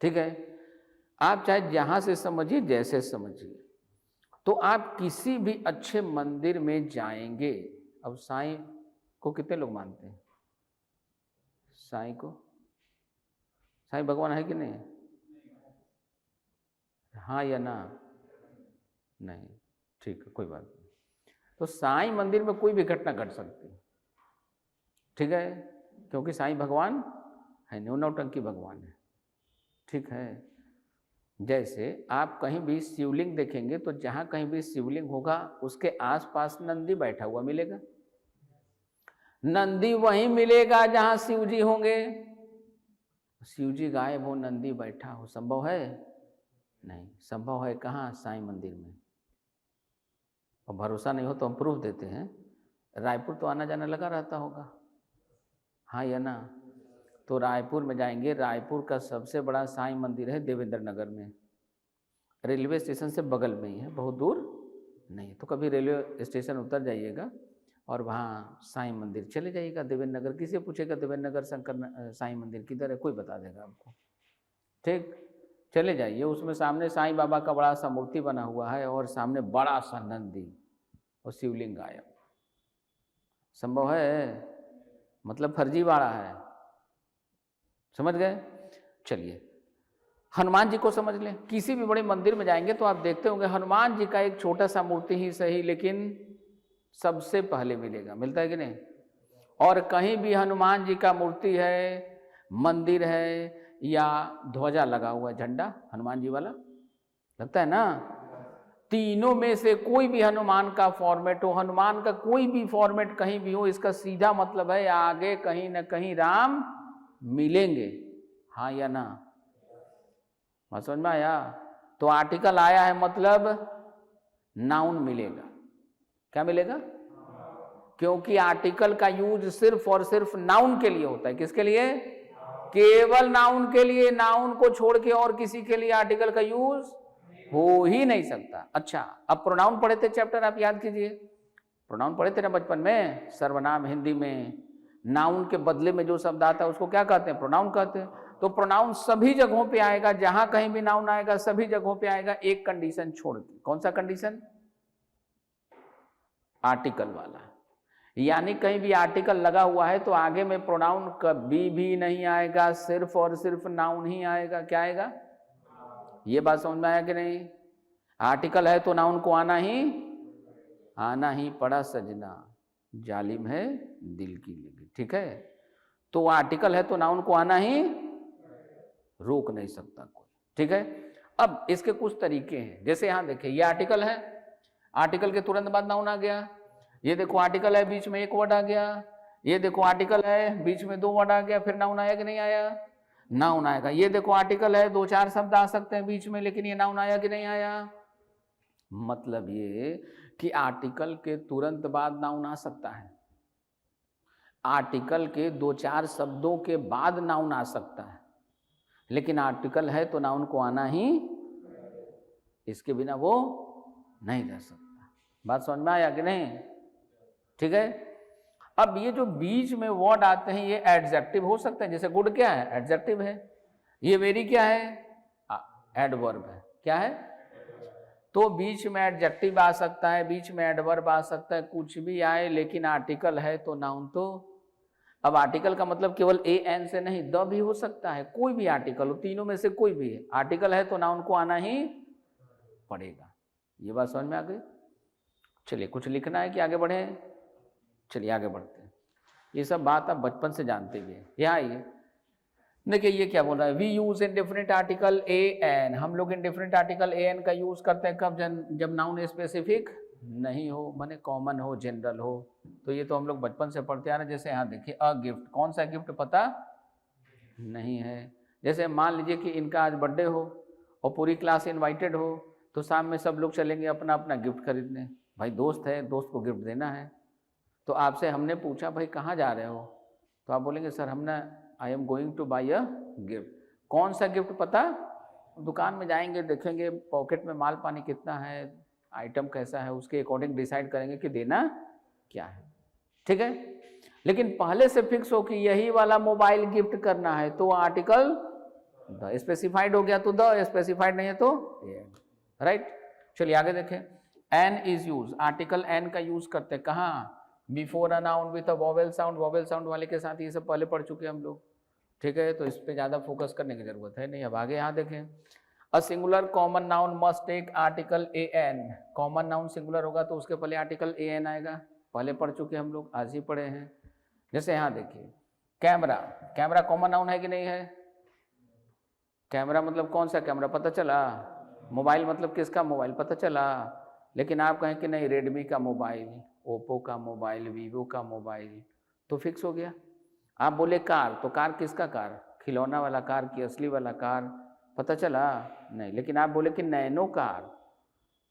ठीक है। आप चाहे जहाँ से समझिए, जैसे समझिए, तो आप किसी भी अच्छे मंदिर में जाएंगे। अब साईं को कितने लोग मानते हैं? साईं को, साईं भगवान है कि नहीं? हाँ या ना? नहीं, ठीक है, कोई बात नहीं। तो साईं मंदिर में कोई भी घटना घट सकती है, ठीक है, क्योंकि साईं भगवान है, नौटंकी भगवान है, ठीक है। जैसे आप कहीं भी शिवलिंग देखेंगे तो जहाँ कहीं भी शिवलिंग होगा उसके आसपास नंदी बैठा हुआ मिलेगा। नंदी वहीं मिलेगा जहाँ शिव जी होंगे। शिव जी गायब हो, नंदी बैठा हो, संभव है? नहीं। संभव है कहाँ? साईं मंदिर में। और भरोसा नहीं हो तो हम प्रूफ देते हैं, रायपुर तो आना जाना लगा रहता होगा, हाँ या ना? तो रायपुर में जाएंगे, रायपुर का सबसे बड़ा साईं मंदिर है देवेंद्र नगर में, रेलवे स्टेशन से बगल में ही है, बहुत दूर नहीं। तो कभी रेलवे स्टेशन उतर जाइएगा और वहाँ साईं मंदिर चले जाइएगा, देवेंद्र नगर। किसी पूछेगा देवेंद्र नगर शंकर साईं मंदिर किधर है, कोई बता देगा आपको, ठीक। चले जाइए, उसमें सामने साईं बाबा का बड़ा सा मूर्ति बना हुआ है और सामने बड़ा सा नंदी और शिवलिंग गायब। संभव है? मतलब फर्जी वाला है, समझ गए? चलिए हनुमान जी को समझ लें। किसी भी बड़े मंदिर में जाएंगे तो आप देखते होंगे हनुमान जी का एक छोटा सा मूर्ति ही सही, लेकिन सबसे पहले मिलेगा, मिलता है कि नहीं? और कहीं भी हनुमान जी का मूर्ति है, मंदिर है, या ध्वजा लगा हुआ है, झंडा हनुमान जी वाला लगता है ना, तीनों में से कोई भी हनुमान का फॉर्मेट हो, हनुमान का कोई भी फॉर्मेट कहीं भी हो, इसका सीधा मतलब है आगे कहीं ना कहीं राम मिलेंगे, हाँ या ना? बात समझ में आया? तो आर्टिकल आया है मतलब नाउन मिलेगा। क्या मिलेगा? क्योंकि आर्टिकल का यूज सिर्फ और सिर्फ नाउन के लिए होता है। किसके लिए? केवल नाउन के लिए। नाउन को छोड़ के और किसी के लिए आर्टिकल का यूज हो ही नहीं सकता। अच्छा, अब प्रोनाउन पढ़े थे चैप्टर, आप याद कीजिए। प्रोनाउन पढ़े थे ना बचपन में, सर्वनाम हिंदी में नाउन के बदले में जो शब्द आता है उसको क्या कहते हैं? प्रोनाउन कहते हैं। तो प्रोनाउन सभी जगहों पे आएगा, जहां कहीं भी नाउन आएगा सभी जगहों पे आएगा, एक कंडीशन छोड़ के। कौन सा कंडीशन? आर्टिकल वाला। यानी कहीं भी आर्टिकल लगा हुआ है तो आगे में प्रोनाउन कभी भी नहीं आएगा, सिर्फ और सिर्फ नाउन ही आएगा। क्या आएगा? ये बात समझ में आया कि नहीं? आर्टिकल है तो नाउन को आना ही पड़ा सजना। जालिम है दिल की लगी, ठीक है। तो वो आर्टिकल है तो नाउन को आना ही रोक नहीं सकता कोई, ठीक है। अब इसके कुछ तरीके हैं, जैसे यहां देखिए ये आर्टिकल है, आर्टिकल के तुरंत बाद नाउन आ गया। ये देखो आर्टिकल है, बीच में एक वर्ड आ गया। ये देखो आर्टिकल है, बीच में 2 वर्ड आ गया, फिर नाउन आया कि नहीं आया? नाउन आएगा। ये देखो आर्टिकल है, 2-4 शब्द आ सकते हैं बीच में, लेकिन ये नाउन आया कि नहीं आया? मतलब ये कि आर्टिकल के तुरंत बाद नाउन आ सकता है, आर्टिकल के 2-4 शब्दों के बाद नाउन आ सकता है, लेकिन आर्टिकल है तो नाउन को आना ही, इसके बिना वो नहीं रह सकता। बात समझ में आया कि नहीं? ठीक है। अब ये जो बीच में वर्ड आते हैं ये एडजेक्टिव हो सकते हैं, जैसे गुड क्या है? एडजेक्टिव है। ये वेरी क्या है? एडवर्ब है। क्या है? तो बीच में एडजेक्टिव आ सकता है, बीच में एडवर्ब आ सकता है, कुछ भी आए, लेकिन आर्टिकल है तो नाउन तो। अब आर्टिकल का मतलब केवल ए एन से नहीं, द भी हो सकता है, कोई भी आर्टिकल हो, तीनों में से कोई भी है, आर्टिकल है तो नाउन को आना ही पड़ेगा। ये बात समझ में आ गई? चलिए कुछ लिखना है कि आगे बढ़े? चलिए आगे बढ़ते हैं। ये सब बात आप बचपन से जानते भी हैं। यहाँ आइए, देखिए ये क्या बोल रहा है, we use indefinite article a an. हम लोग indefinite article a an का यूज करते हैं कब? जब नाउन स्पेसिफिक नहीं हो, माने कॉमन हो, जनरल हो। तो ये तो हम लोग बचपन से पढ़ते आ रहे हैं। जैसे यहाँ देखिए अ गिफ्ट, कौन सा गिफ्ट पता नहीं है। जैसे मान लीजिए कि इनका आज बर्थडे हो और पूरी क्लास इनवाइटेड हो, तो शाम में सब लोग चलेंगे अपना अपना गिफ्ट खरीदने। भाई दोस्त है, दोस्त को गिफ्ट देना है। तो आपसे हमने पूछा भाई कहाँ जा रहे हो, तो आप बोलेंगे सर हमने I am going two by a gift. कौन सा गिफ्ट पता? दुकान में जाएंगे, देखेंगे पॉकेट में माल पानी कितना है, आइटम कैसा है, उसके अकॉर्डिंग डिसाइड करेंगे कि देना क्या है, ठीक है। लेकिन पहले से फिक्स हो कि यही वाला मोबाइल गिफ्ट करना है, तो आर्टिकल द स्पेसिफाइड हो गया, तो द स्पेसिफाइड नहीं है तो राइट। चलिए आगे देखें। An is use, article an का यूज करते हैं कहाँ? Before a noun with a vowel sound. Vowel sound वाले के साथ ये सब पहले पढ़ चुके हम लोग, ठीक है, तो इस पे ज़्यादा फोकस करने की जरूरत है नहीं। अब आगे यहाँ देखें, a singular common noun must take article a an. Common noun singular होगा तो उसके पहले आर्टिकल ए एन आएगा, पहले पढ़ चुके हम लोग, आज ही पढ़े हैं। जैसे यहाँ देखिए कैमरा, कैमरा कॉमन नाउन है कि नहीं है? कैमरा मतलब कौन सा कैमरा पता चला? मोबाइल मतलब किसका मोबाइल पता चला? लेकिन आप कहें कि नहीं रेडमी का मोबाइल, ओप्पो का मोबाइल, वीवो का मोबाइल, तो फिक्स हो गया। आप बोले कार, तो कार किसका कार? खिलौना वाला कार की असली वाला कार, पता चला? नहीं। लेकिन आप बोले कि नैनो कार,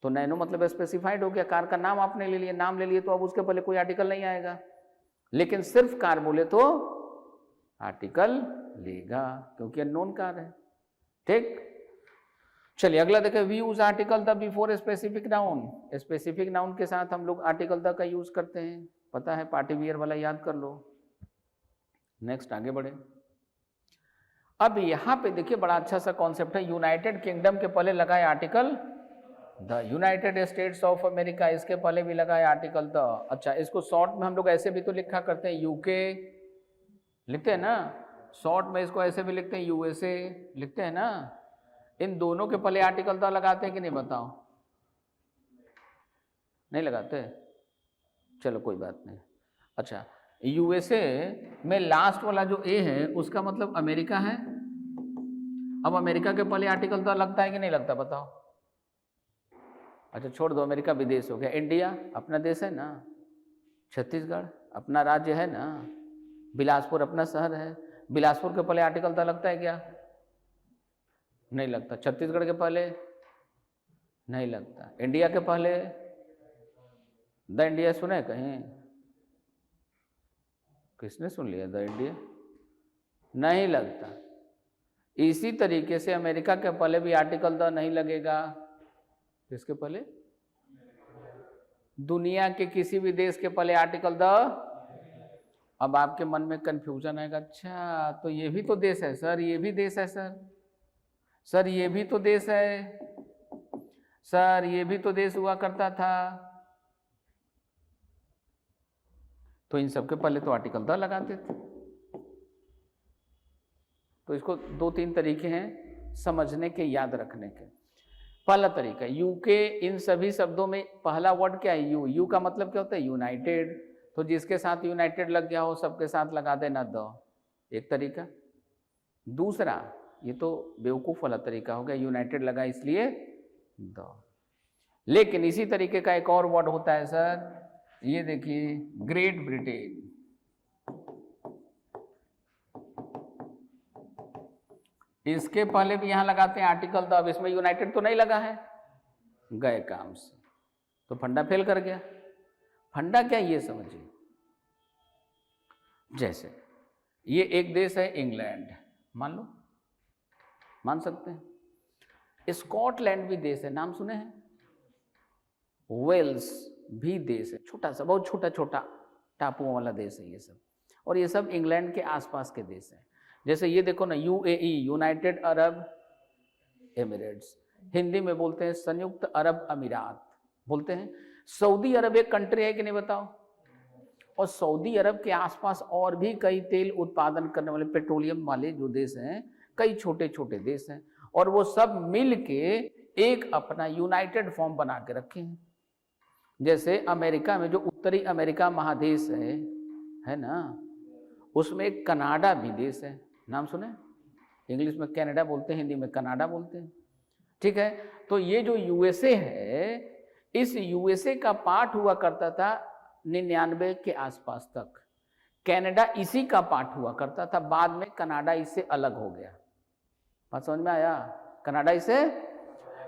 तो नैनो मतलब स्पेसिफाइड हो गया, कार का नाम आपने ले लिया, नाम ले लिए तो अब उसके पहले कोई आर्टिकल नहीं आएगा। लेकिन सिर्फ कार बोले तो आर्टिकल लेगा, क्योंकि अननोन कार है, ठीक। चलिए अगला देखें, we use article the before specific noun. Specific noun के साथ हम लोग आर्टिकल द का यूज करते हैं, पता है, पार्टी वियर वाला याद कर लो। नेक्स्ट आगे बढ़े। अब यहां पे देखिए बड़ा अच्छा सा कॉन्सेप्ट है, यूनाइटेड किंगडम के पहले लगाए article the, United states of America इसके पहले भी लगाए आर्टिकल द। अच्छा, इसको शॉर्ट में हम लोग ऐसे भी तो लिखा करते हैं, यूके लिखते हैं ना, शॉर्ट में इसको ऐसे भी लिखते हैं, यूएसए लिखते हैं ना। इन दोनों के पहले आर्टिकल द लगाते हैं कि नहीं बताओ? नहीं लगाते? चलो कोई बात नहीं। अच्छा, यूएसए में लास्ट वाला जो ए है उसका मतलब अमेरिका है। अब अमेरिका के पहले आर्टिकल द लगता है कि नहीं लगता बताओ? अच्छा छोड़ दो, अमेरिका विदेश हो गया। इंडिया अपना देश है ना, छत्तीसगढ़ अपना राज्य है ना, बिलासपुर अपना शहर है, बिलासपुर के पहले आर्टिकल द लगता है क्या? नहीं लगता। छत्तीसगढ़ के पहले नहीं लगता। इंडिया के पहले द इंडिया सुने कहीं? किसने सुन लिया द इंडिया? नहीं लगता। इसी तरीके से अमेरिका के पहले भी आर्टिकल द नहीं लगेगा। किसके पहले? दुनिया के किसी भी देश के पहले आर्टिकल द। अब आपके मन में कंफ्यूजन आएगा, अच्छा तो ये भी तो देश है सर, ये भी देश है सर, सर ये भी तो देश है सर, ये भी तो देश हुआ करता था। तो इन सबके पहले तो आर्टिकल द लगाते थे। तो इसको 2-3 तरीके हैं समझने के, याद रखने के। पहला तरीका यूके, इन सभी शब्दों में पहला वर्ड क्या है? यू। यू का मतलब क्या होता है? यूनाइटेड। तो जिसके साथ यूनाइटेड लग गया हो सबके साथ लगा देना द, एक तरीका। दूसरा, ये तो बेवकूफ वाला तरीका हो गया, यूनाइटेड लगा इसलिए द। लेकिन इसी तरीके का एक और वर्ड होता है सर, ये देखिए ग्रेट ब्रिटेन। इसके पहले भी यहां लगाते हैं आर्टिकल द, अब इसमें यूनाइटेड तो नहीं लगा है, गए काम से, तो फंडा फेल कर गया। फंडा क्या ये समझिए, जैसे ये एक देश है इंग्लैंड, मान लो, मान सकते हैं। स्कॉटलैंड भी देश है, नाम सुने हैं? वेल्स भी देश है, छोटा सा, बहुत छोटा छोटा टापुओं वाला देश है ये सब, और ये सब इंग्लैंड के आसपास के देश हैं। जैसे ये देखो ना, UAE, United Arab Emirates, Hindi में बोलते हैं संयुक्त अरब अमीरात बोलते हैं। सऊदी अरब एक कंट्री है कि नहीं बताओ? और सऊदी अरब के आसपास और भी कई तेल उत्पादन करने वाले, पेट्रोलियम वाले जो देश हैं, कई छोटे छोटे देश हैं, और वो सब मिल के एक अपना यूनाइटेड फॉर्म बना के रखे हैं। जैसे अमेरिका में जो उत्तरी अमेरिका महादेश है ना, उसमें एक कनाडा भी देश है, नाम सुने? इंग्लिश में कनाडा बोलते हैं, हिंदी में कनाडा बोलते हैं, ठीक है। तो ये जो यूएसए है, इस यूएसए का पार्ट हुआ करता था 99 के आसपास तक, कनाडा इसी का पार्ट हुआ करता था, बाद में कनाडा इससे अलग हो गया। बात समझ में आया? कनाडा इससे,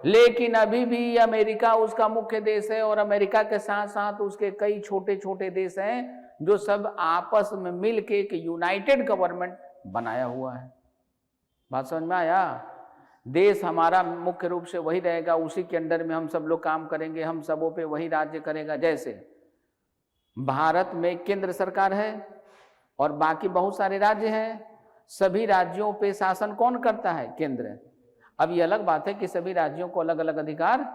लेकिन अभी भी अमेरिका उसका मुख्य देश है, और अमेरिका के साथ साथ उसके कई छोटे छोटे देश हैं जो सब आपस में मिल के एक यूनाइटेड गवर्नमेंट बनाया हुआ है। बात समझ में आया? देश हमारा मुख्य रूप से वही रहेगा, उसी के अंडर में हम सब लोग काम करेंगे, हम सबों पे वही राज्य करेगा। जैसे भारत में केंद्र सरकार है और बाकी बहुत सारे राज्य हैं, सभी राज्यों पे शासन कौन करता है? केंद्र। अब ये अलग बात है कि सभी राज्यों को अलग अलग अधिकार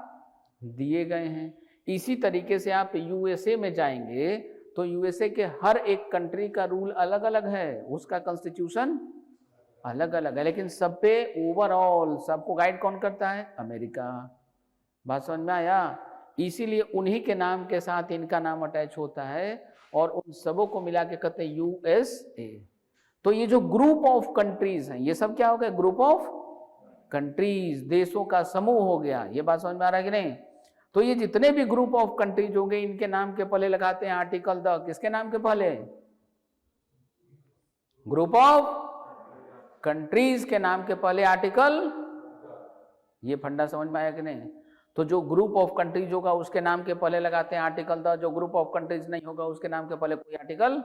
दिए गए हैं। इसी तरीके से आप यूएसए में जाएंगे तो यूएसए के हर एक कंट्री का रूल अलग अलग है, उसका कॉन्स्टिट्यूशन अलग अलग है, लेकिन सब पे ओवरऑल सबको गाइड कौन करता है? अमेरिका। बात समझ में आया? इसीलिए उन्हीं के नाम के साथ इनका नाम अटैच होता है, और उन सबों को मिला के कहते हैं यूएसए। तो ये जो ग्रुप ऑफ कंट्रीज हैं, ये सब क्या हो गया? ग्रुप ऑफ कंट्रीज, देशों का समूह हो गया। ये बात समझ में आ रहा है कि नहीं? तो ये जितने भी ग्रुप ऑफ कंट्रीज हो गए, इनके नाम के पहले लगाते हैं आर्टिकल द। किसके नाम के पहले? ग्रुप ऑफ कंट्रीज के नाम के पहले आर्टिकल। ये फंडा समझ में आया कि नहीं? तो जो ग्रुप ऑफ कंट्रीज होगा उसके नाम के पहले लगाते हैं आर्टिकल द, जो ग्रुप ऑफ कंट्रीज नहीं होगा उसके नाम के पहले कोई आर्टिकल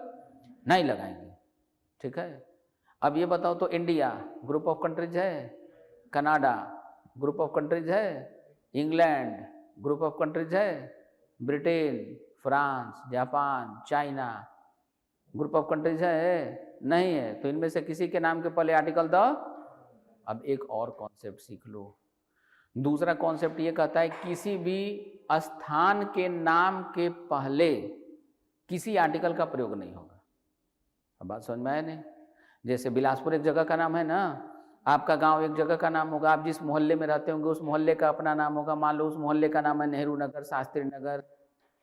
नहीं लगाएंगे, ठीक है। अब ये बताओ तो इंडिया ग्रुप ऑफ कंट्रीज है, कनाडा ग्रुप ऑफ कंट्रीज है, इंग्लैंड ग्रुप ऑफ कंट्रीज है, Britain, France, Japan, China group of countries है? नहीं है। तो इनमें से किसी के नाम के पहले आर्टिकल द। अब एक और कॉन्सेप्ट सीख लो। दूसरा कॉन्सेप्ट ये कहता है किसी भी स्थान के नाम के पहले किसी आर्टिकल का प्रयोग नहीं होगा। अब बात समझ में आया नहीं? जैसे बिलासपुर एक जगह का नाम है ना, आपका गांव एक जगह का नाम होगा, आप जिस मोहल्ले में रहते होंगे उस मोहल्ले का अपना नाम होगा। मान लो उस मोहल्ले का नाम है नेहरू नगर, शास्त्री नगर,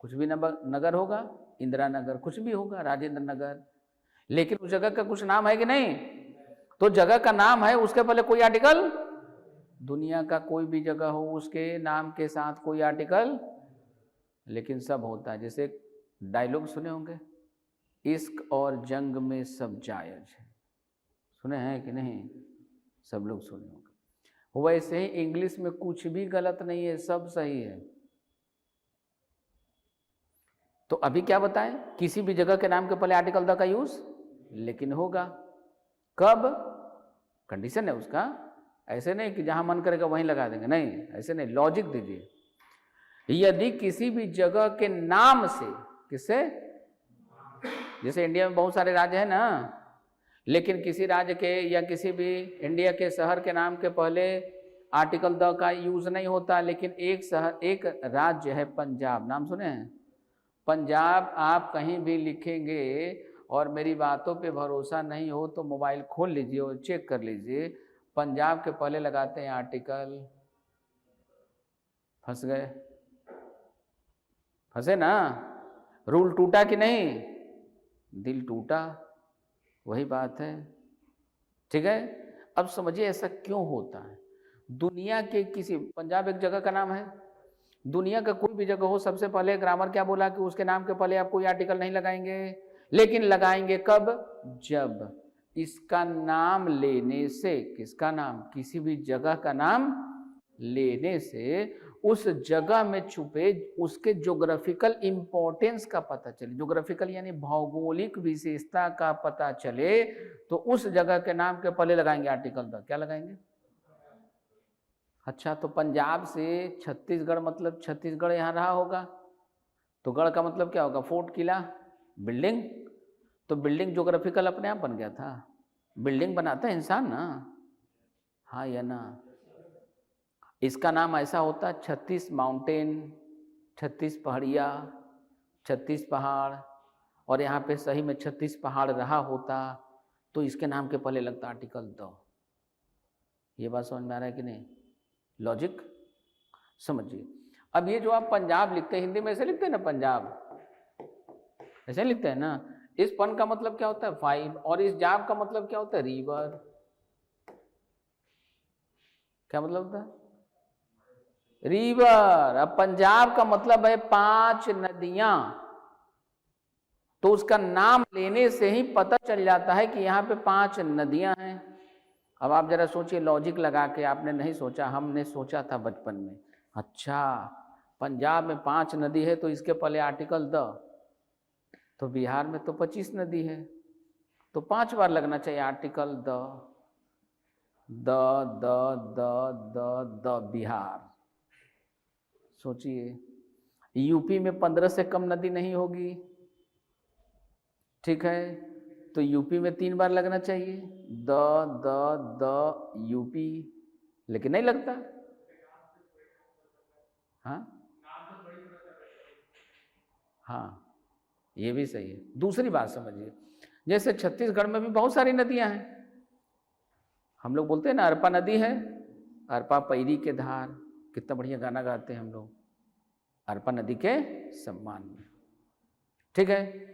कुछ भी नगर होगा, इंदिरा नगर, कुछ भी होगा, राजेंद्र नगर, लेकिन उस जगह का कुछ नाम है कि नहीं? तो जगह का नाम है, उसके पहले कोई आर्टिकल, दुनिया का कोई भी जगह हो उसके नाम के साथ कोई आर्टिकल, लेकिन सब होता है। जैसे डायलॉग सुने होंगे, इश्क और जंग में सब जायज है, सुने हैं कि नहीं? सब लोग सुने होंगे। वैसे ही इंग्लिश में कुछ भी गलत नहीं है, सब सही है। तो अभी क्या बताएं? किसी भी जगह के नाम के पहले आर्टिकल द का यूज लेकिन होगा कब? कंडीशन है उसका, ऐसे नहीं कि जहां मन करेगा वहीं लगा देंगे, नहीं, ऐसे नहीं, लॉजिक दीजिए। यदि किसी भी जगह के नाम से, किससे? जैसे इंडिया में बहुत सारे राज्य हैं ना, लेकिन किसी राज्य के या किसी भी इंडिया के शहर के नाम के पहले आर्टिकल द का यूज नहीं होता, लेकिन एक राज्य है पंजाब, नाम सुने हैं? पंजाब आप कहीं भी लिखेंगे, और मेरी बातों पे भरोसा नहीं हो तो मोबाइल खोल लीजिए और चेक कर लीजिए, पंजाब के पहले लगाते हैं आर्टिकल। फंस गए? फंसे ना? रूल टूटा कि नहीं? दिल टूटा, वही बात है। ठीक है, अब समझिए ऐसा क्यों होता है। दुनिया के किसी, पंजाब एक जगह का नाम है, दुनिया का कोई भी जगह हो, सबसे पहले ग्रामर क्या बोला कि उसके नाम के पहले आप कोई आर्टिकल नहीं लगाएंगे, लेकिन लगाएंगे कब? जब इसका नाम लेने से, किसका नाम? किसी भी जगह का नाम लेने से उस जगह में छुपे उसके ज्योग्राफिकल इंपॉर्टेंस का पता चले, ज्योग्राफिकल यानी भौगोलिक विशेषता का पता चले, तो उस जगह के नाम के पहले लगाएंगे आर्टिकल द। क्या लगाएंगे? अच्छा, तो पंजाब से छत्तीसगढ़, मतलब छत्तीसगढ़ यहाँ रहा होगा, तो गढ़ का मतलब क्या होगा? फोर्ट, किला, बिल्डिंग। तो बिल्डिंग ज्योग्राफिकल अपने आप बन गया था। बिल्डिंग बनाता है इंसान ना, हाँ या ना? इसका नाम ऐसा होता 36 माउंटेन, 36 पहाड़िया, 36 पहाड़, और यहाँ पे सही में 36 पहाड़ रहा होता, तो इसके नाम के पहले लगता आर्टिकल द। ये बात समझ में आ रहा है कि नहीं? लॉजिक समझिए। अब ये जो आप पंजाब लिखते हैं, हिंदी में ऐसे लिखते हैं ना, पंजाब ऐसे लिखते हैं ना। इस पन का मतलब क्या होता है? 5, और इस जाब का मतलब क्या होता है? रिवर। क्या मतलब होता है? रिवर। अब पंजाब का मतलब है 5 नदियां, तो उसका नाम लेने से ही पता चल जाता है कि यहाँ पे 5 नदियां हैं। अब आप जरा सोचिए, लॉजिक लगा के, आपने नहीं सोचा, हमने सोचा था बचपन में, अच्छा पंजाब में 5 नदी है तो इसके पहले आर्टिकल द, तो बिहार में तो 25 नदी है, तो 5 बार लगना चाहिए article the. The the the the the Bihar. सोचिए, यूपी में 15 से कम नदी नहीं होगी, ठीक है, तो यूपी में 3 बार लगना चाहिए, द द द यूपी, लेकिन नहीं लगता। हाँ हाँ, ये भी सही है। दूसरी बात समझिए, जैसे छत्तीसगढ़ में भी बहुत सारी नदियां हैं, हम लोग बोलते हैं ना अरपा नदी है, अरपा पैरी के धार, कितना बढ़िया गाना गाते हैं हम लोग अरपा नदी के सम्मान में, ठीक है,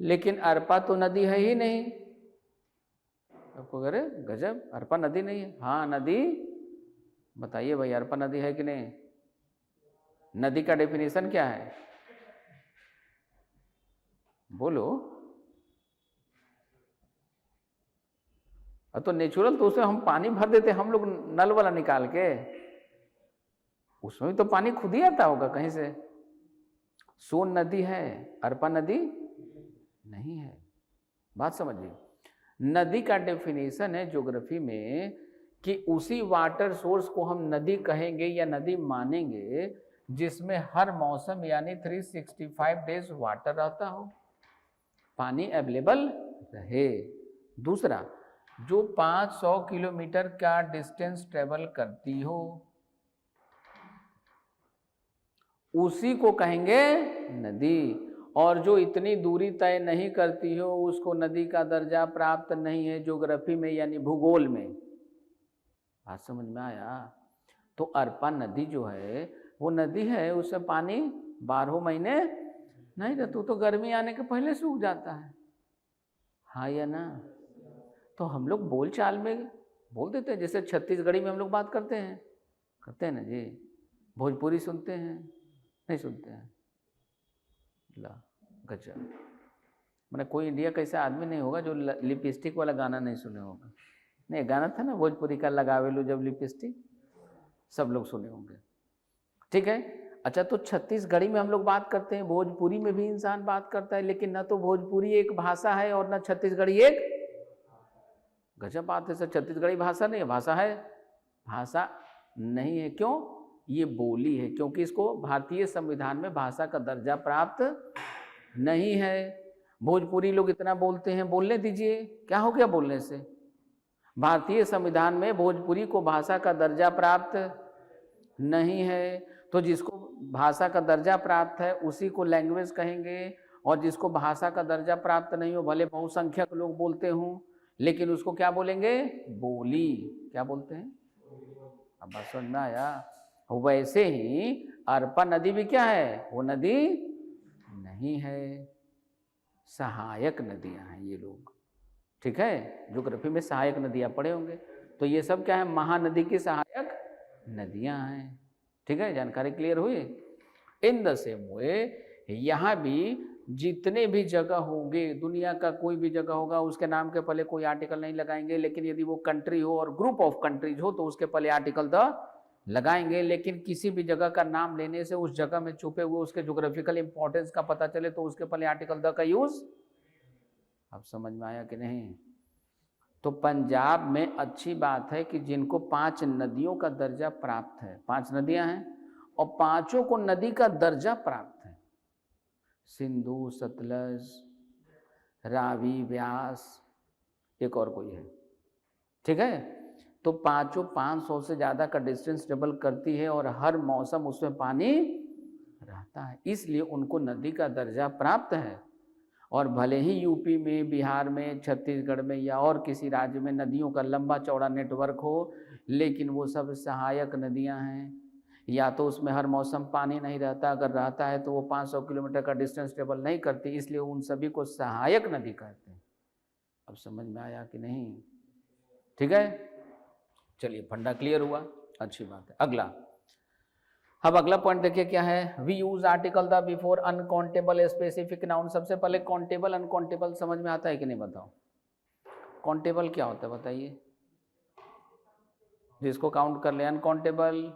लेकिन अरपा तो नदी है ही नहीं। आपको अरे गजब, अरपा नदी नहीं है? हाँ नदी, बताइए भाई अरपा नदी है कि नहीं? नदी का डेफिनेशन क्या है? बोलो। तो नेचुरल, तो उसमें हम पानी भर देते हम लोग नल वाला निकाल के, उसमें भी तो पानी खुद ही आता होगा कहीं से। सोन नदी है, अरपा नदी नहीं है। बात समझिए, नदी का डेफिनेशन है ज्योग्राफी में कि उसी वाटर सोर्स को हम नदी कहेंगे या नदी मानेंगे जिसमें हर मौसम यानी 365 डेज वाटर रहता हो, पानी अवेलेबल रहे। दूसरा, जो 500 किलोमीटर का डिस्टेंस ट्रेवल करती हो उसी को कहेंगे नदी, और जो इतनी दूरी तय नहीं करती हो उसको नदी का दर्जा प्राप्त नहीं है ज्योग्राफी में यानी भूगोल में। बात समझ में आया? तो अरपा नदी जो है वो नदी है, उससे पानी 12 महीने नहीं रहता, तो गर्मी आने के पहले सूख जाता है, हाँ या ना? तो हम लोग बोल चाल में बोल देते हैं, जैसे छत्तीसगढ़ी में हम लोग बात करते हैं ना जी, भोजपुरी सुनते हैं नहीं सुनते हैं? ला गजब, मैंने कोई इंडिया का ऐसा आदमी नहीं होगा जो लिपस्टिक वाला गाना नहीं सुने होगा। नहीं, गाना था ना भोजपुरी का, लगावे लो जब लिपस्टिक, सब लोग सुने होंगे, ठीक है। अच्छा, तो छत्तीसगढ़ी में हम लोग बात करते हैं, भोजपुरी में भी इंसान बात करता है, लेकिन ना तो भोजपुरी एक भाषा है और ना छत्तीसगढ़ी एक। गजब बात है सर, छत्तीसगढ़ी भाषा नहीं है, भाषा है, भाषा नहीं है। क्यों? ये बोली है, क्योंकि इसको भारतीय संविधान में भाषा का दर्जा प्राप्त नहीं है। भोजपुरी लोग इतना बोलते हैं, बोलने दीजिए, क्या हो गया बोलने से? भारतीय संविधान में भोजपुरी को भाषा का दर्जा प्राप्त नहीं है, तो जिसको भाषा का दर्जा प्राप्त है उसी को लैंग्वेज कहेंगे, और जिसको भाषा का दर्जा प्राप्त नहीं हो, भले बहुसंख्यक लोग बोलते हों, लेकिन उसको क्या बोलेंगे? बोली। क्या बोलते हैं? अब बात समझ में आया? वैसे ही अरपा नदी भी क्या है? वो नदी नहीं है, सहायक नदियां हैं ये लोग। ठीक है, ज्योग्राफी में सहायक नदियां पढ़े होंगे, तो ये सब क्या है, महानदी की सहायक नदियां हैं। ठीक है, जानकारी क्लियर हुई। इन द सेम वे यहाँ भी जितने भी जगह होंगे, दुनिया का कोई भी जगह होगा, उसके नाम के पहले कोई आर्टिकल नहीं लगाएंगे, लेकिन यदि वो कंट्री हो और ग्रुप ऑफ कंट्रीज हो तो उसके पहले आर्टिकल द लगाएंगे। लेकिन किसी भी जगह का नाम लेने से उस जगह में छुपे हुए उसके ज्योग्राफिकल इंपॉर्टेंस का पता चले तो उसके पहले आर्टिकल द का यूज। अब समझ में आया कि नहीं? तो पंजाब में अच्छी बात है कि जिनको 5 नदियों का दर्जा प्राप्त है, 5 नदियां हैं और 5 को नदी का दर्जा प्राप्त है, सिंधु, सतलज, रावी, व्यास, एक और कोई है। ठीक है, तो 5 500 से ज़्यादा का डिस्टेंस ट्रेवल करती है और हर मौसम उसमें पानी रहता है, इसलिए उनको नदी का दर्जा प्राप्त है। और भले ही यूपी में, बिहार में, छत्तीसगढ़ में या और किसी राज्य में नदियों का लंबा चौड़ा नेटवर्क हो, लेकिन वो सब सहायक नदियां हैं। या तो उसमें हर मौसम पानी नहीं रहता, अगर रहता है तो वो 500 किलोमीटर का डिस्टेंस ट्रेवल नहीं करती, इसलिए उन सभी को सहायक नदी कहते हैं। अब समझ में आया कि नहीं? ठीक है, चलिए फंडा क्लियर हुआ, अच्छी बात है। अगला, अब अगला पॉइंट देखिए क्या है, we use article the before uncountable specific noun. सबसे पहले काउंटेबल अनकाउंटेबल समझ में आता है कि नहीं बताओ? काउंटेबल क्या होता है बताइए? जिसको काउंट कर ले। अनकाउंटेबल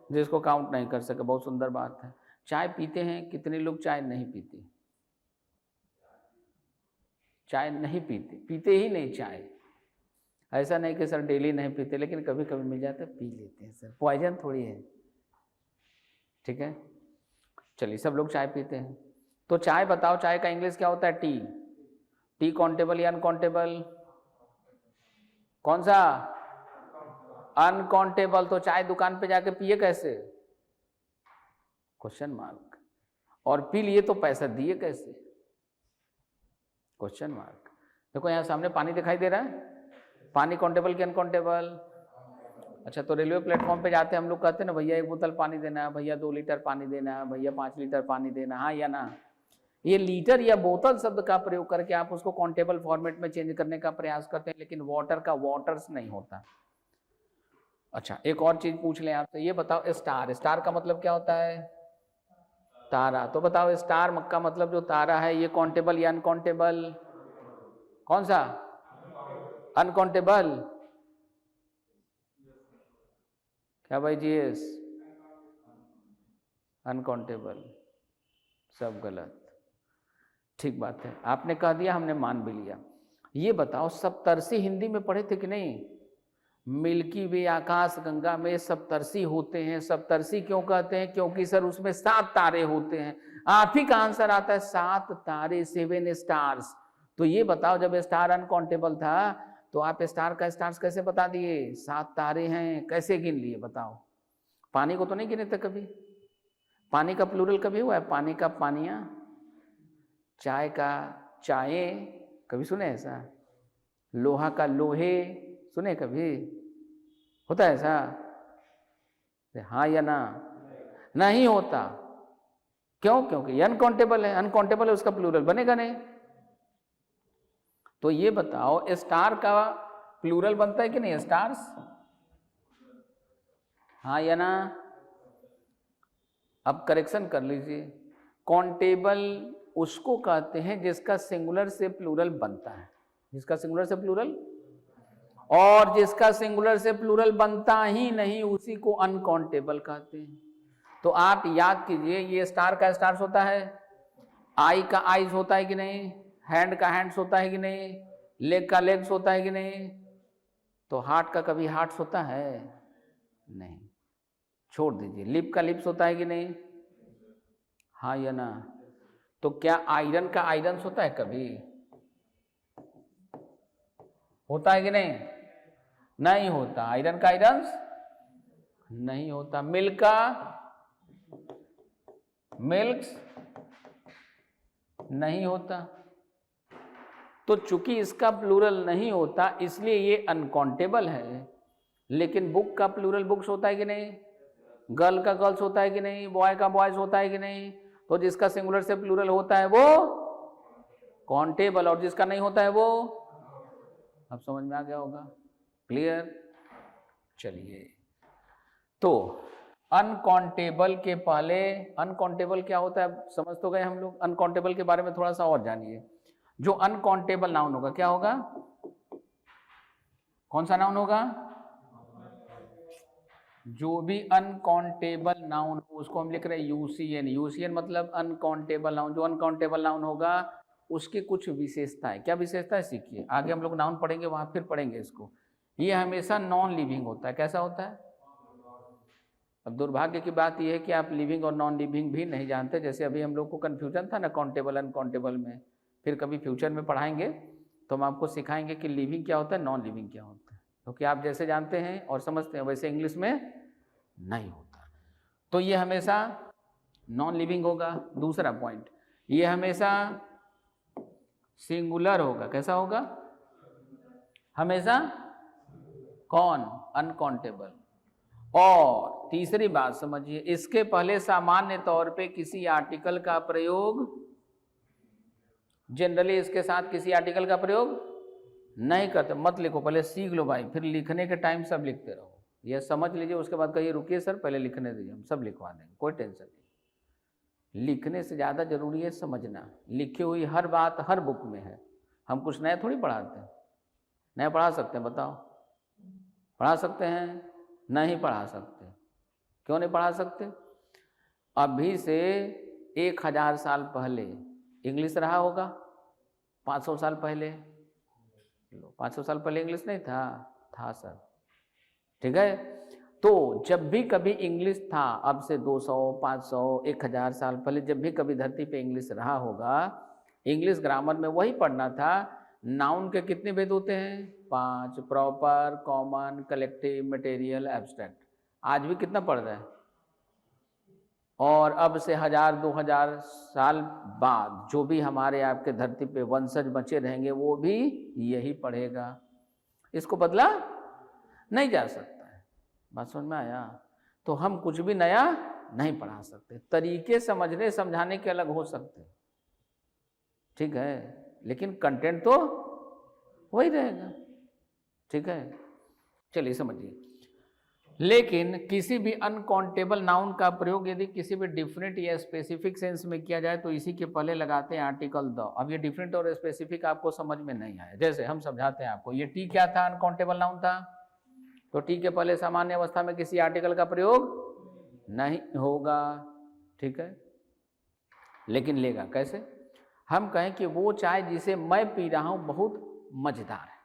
जिसको काउंट नहीं कर सके। बहुत सुंदर बात है। चाय पीते हैं, कितने लोग चाय नहीं पीते? चाय नहीं पीते, पीते ही नहीं चाय। ऐसा नहीं कि सर डेली नहीं पीते, लेकिन कभी कभी मिल जाता है पी लेते हैं सर, पॉइजन थोड़ी है। ठीक है, चलिए सब लोग चाय पीते हैं, तो चाय बताओ, चाय का इंग्लिश क्या होता है? टी। टी काउंटेबल या अनकाउंटेबल? कौन सा? अनकाउंटेबल। तो चाय दुकान पे जाके पिए कैसे? Question mark. और पी लिए तो पैसा दिए कैसे? Question mark. देखो यहाँ सामने पानी दिखाई दे रहा है, पानी काउंटेबल कि अनकाउंटेबल? अच्छा, तो रेलवे प्लेटफॉर्म पे जाते हैं हम लोग, कहते हैं ना भैया 1 बोतल पानी देना है, भैया 2 लीटर पानी देना है, भैया 5 लीटर पानी देना, हाँ या ना? ये लीटर या बोतल शब्द का प्रयोग करके आप उसको काउंटेबल फॉर्मेट में चेंज करने का प्रयास करते हैं, लेकिन वाटर का वाटर्स नहीं होता। अच्छा, एक और चीज पूछ लें आपसे, ये बताओ स्टार, स्टार का मतलब क्या होता है? तारा। तो बताओ स्टार का मतलब जो तारा है, ये काउंटेबल या अनकाउंटेबल? कौन सा? अनकाउंटेबल। क्या भाई जी? अनकाउंटेबल। सब गलत। ठीक बात है, आपने कह दिया, हमने मान भी लिया। ये बताओ सप्तर्षि हिंदी में पढ़े थे कि नहीं? मिल्की वे, आकाश गंगा में सप्तर्षि होते हैं। सप्तर्षि क्यों कहते हैं? क्योंकि सर उसमें 7 तारे होते हैं। आप ही का आंसर आता है 7 तारे, 7 स्टार्स। तो ये बताओ, जब स्टार अनकाउंटेबल था तो आप स्टार का स्टार्स कैसे बता दिए? 7 तारे हैं, कैसे गिन लिए बताओ? पानी को तो नहीं गिने थे कभी? पानी का प्लूरल कभी हुआ है? पानी का पानिया, चाय का चाय, कभी सुने ऐसा? लोहा का लोहे सुने कभी? होता है ऐसा? हाँ या ना? नहीं होता। क्यों? क्योंकि अनकाउंटेबल है। अनकाउंटेबल है, उसका प्लूरल बनेगा नहीं। तो ये बताओ स्टार का प्लूरल बनता है कि नहीं? स्टार्स, हाँ या ना? अब करेक्शन कर लीजिए, काउंटेबल उसको कहते हैं जिसका सिंगुलर से प्लूरल बनता है। जिसका सिंगुलर से प्लूरल, और जिसका सिंगुलर से प्लूरल बनता ही नहीं उसी को अनकाउंटेबल कहते हैं। तो आप याद कीजिए, ये स्टार का स्टार्स होता है, आई का आईज होता है कि नहीं, हैंड का हैंड्स होता है कि नहीं, लेग का लेग्स होता है कि नहीं, तो हार्ट का कभी हार्ट्स होता है? नहीं, छोड़ दीजिए। लिप का लिप्स होता है कि नहीं, हाँ या ना? तो क्या आयरन का आयरन्स होता है कभी? होता है कि नहीं? नहीं होता। आयरन का आयरन्स नहीं होता। मिल्क का मिल्क्स नहीं होता। तो चूंकि इसका प्लूरल नहीं होता इसलिए ये अनकाउंटेबल है। लेकिन बुक का प्लूरल बुक्स होता है कि नहीं? गर्ल का गर्ल्स होता है कि नहीं? बॉय का बॉयज होता है कि नहीं? तो तो जिसका सिंगुलर से प्लूरल होता है वो काउंटेबल, और जिसका नहीं होता है वो, अब समझ में आ गया होगा, क्लियर। चलिए, तो अनकाउंटेबल के पहले, अनकाउंटेबल क्या होता है समझ तो गए हम लोग। अनकाउंटेबल के बारे में थोड़ा सा और जानिए। जो अनकाउंटेबल नाउन होगा क्या होगा, कौन सा नाउन होगा, जो भी अनकाउंटेबल नाउन उसको हम लिख रहे हैं यूसीएन। यूसीएन मतलब अनकाउंटेबल नाउन। जो अनकाउंटेबल नाउन होगा उसकी कुछ विशेषताएं, क्या विशेषता है सीखिए, आगे हम लोग नाउन पढ़ेंगे वहां फिर पढ़ेंगे इसको। ये हमेशा नॉन लिविंग होता है। कैसा होता है? अब दुर्भाग्य की बात यह है कि आप लिविंग और नॉन लिविंग भी नहीं जानते। जैसे अभी हम लोग को कन्फ्यूजन था ना काउंटेबल अनकाउंटेबल में, फिर कभी फ्यूचर में पढ़ाएंगे तो हम आपको सिखाएंगे कि लिविंग क्या होता है, नॉन लिविंग क्या होता है, क्योंकि आप जैसे जानते हैं और समझते हैं वैसे इंग्लिश में नहीं होता। तो ये हमेशा नॉन लिविंग होगा। दूसरा पॉइंट, ये हमेशा सिंगुलर होगा। कैसा होगा? हमेशा कौन? अनकाउंटेबल। और तीसरी बात समझिए, इसके पहले सामान्य तौर पे किसी आर्टिकल का प्रयोग, जनरली इसके साथ किसी आर्टिकल का प्रयोग नहीं करते। मत लिखो, पहले सीख लो भाई, फिर लिखने के टाइम सब लिखते रहो। यह समझ लीजिए, उसके बाद कहिए रुकिए सर पहले लिखने दीजिए, हम सब लिखवा देंगे, कोई टेंशन नहीं। लिखने से ज़्यादा जरूरी है समझना। लिखी हुई हर बात हर बुक में है। हम कुछ नया थोड़ी पढ़ाते हैं। नया पढ़ा सकते हैं? बताओ, पढ़ा सकते हैं? नहीं पढ़ा सकते। क्यों नहीं पढ़ा सकते? अभी से 1000 साल पहले इंग्लिश रहा होगा? 500 साल पहले? 500 साल पहले इंग्लिश नहीं था? था सर, ठीक है। तो जब भी कभी इंग्लिश था, अब से 200, 500, 1000 साल पहले जब भी कभी धरती पे इंग्लिश रहा होगा, इंग्लिश ग्रामर में वही पढ़ना था। नाउन के कितने भेद होते हैं? 5, proper, common, collective, material, abstract. आज भी कितना पढ़ रहे हैं? और अब से 1000-2000 साल बाद जो भी हमारे आपके धरती पे वंशज बचे रहेंगे वो भी यही पढ़ेगा। इसको बदला नहीं जा सकता है। बात समझ में आया? तो हम कुछ भी नया नहीं पढ़ा सकते। तरीके समझने समझाने के अलग हो सकते, ठीक है, लेकिन कंटेंट तो वही रहेगा, ठीक है। चलिए समझिए, लेकिन किसी भी अनकाउंटेबल नाउन का प्रयोग यदि किसी भी डिफरेंट या स्पेसिफिक सेंस में किया जाए तो इसी के पहले लगाते हैं आर्टिकल द। अब ये डिफरेंट और स्पेसिफिक आपको समझ में नहीं आया, जैसे हम समझाते हैं आपको। ये टी क्या था? अनकाउंटेबल नाउन था। तो टी के पहले सामान्य अवस्था में किसी आर्टिकल का प्रयोग नहीं होगा, ठीक है, लेकिन लेगा। कैसे? हम कहें कि वो चाय जिसे मैं पी रहा हूं बहुत मजेदार है,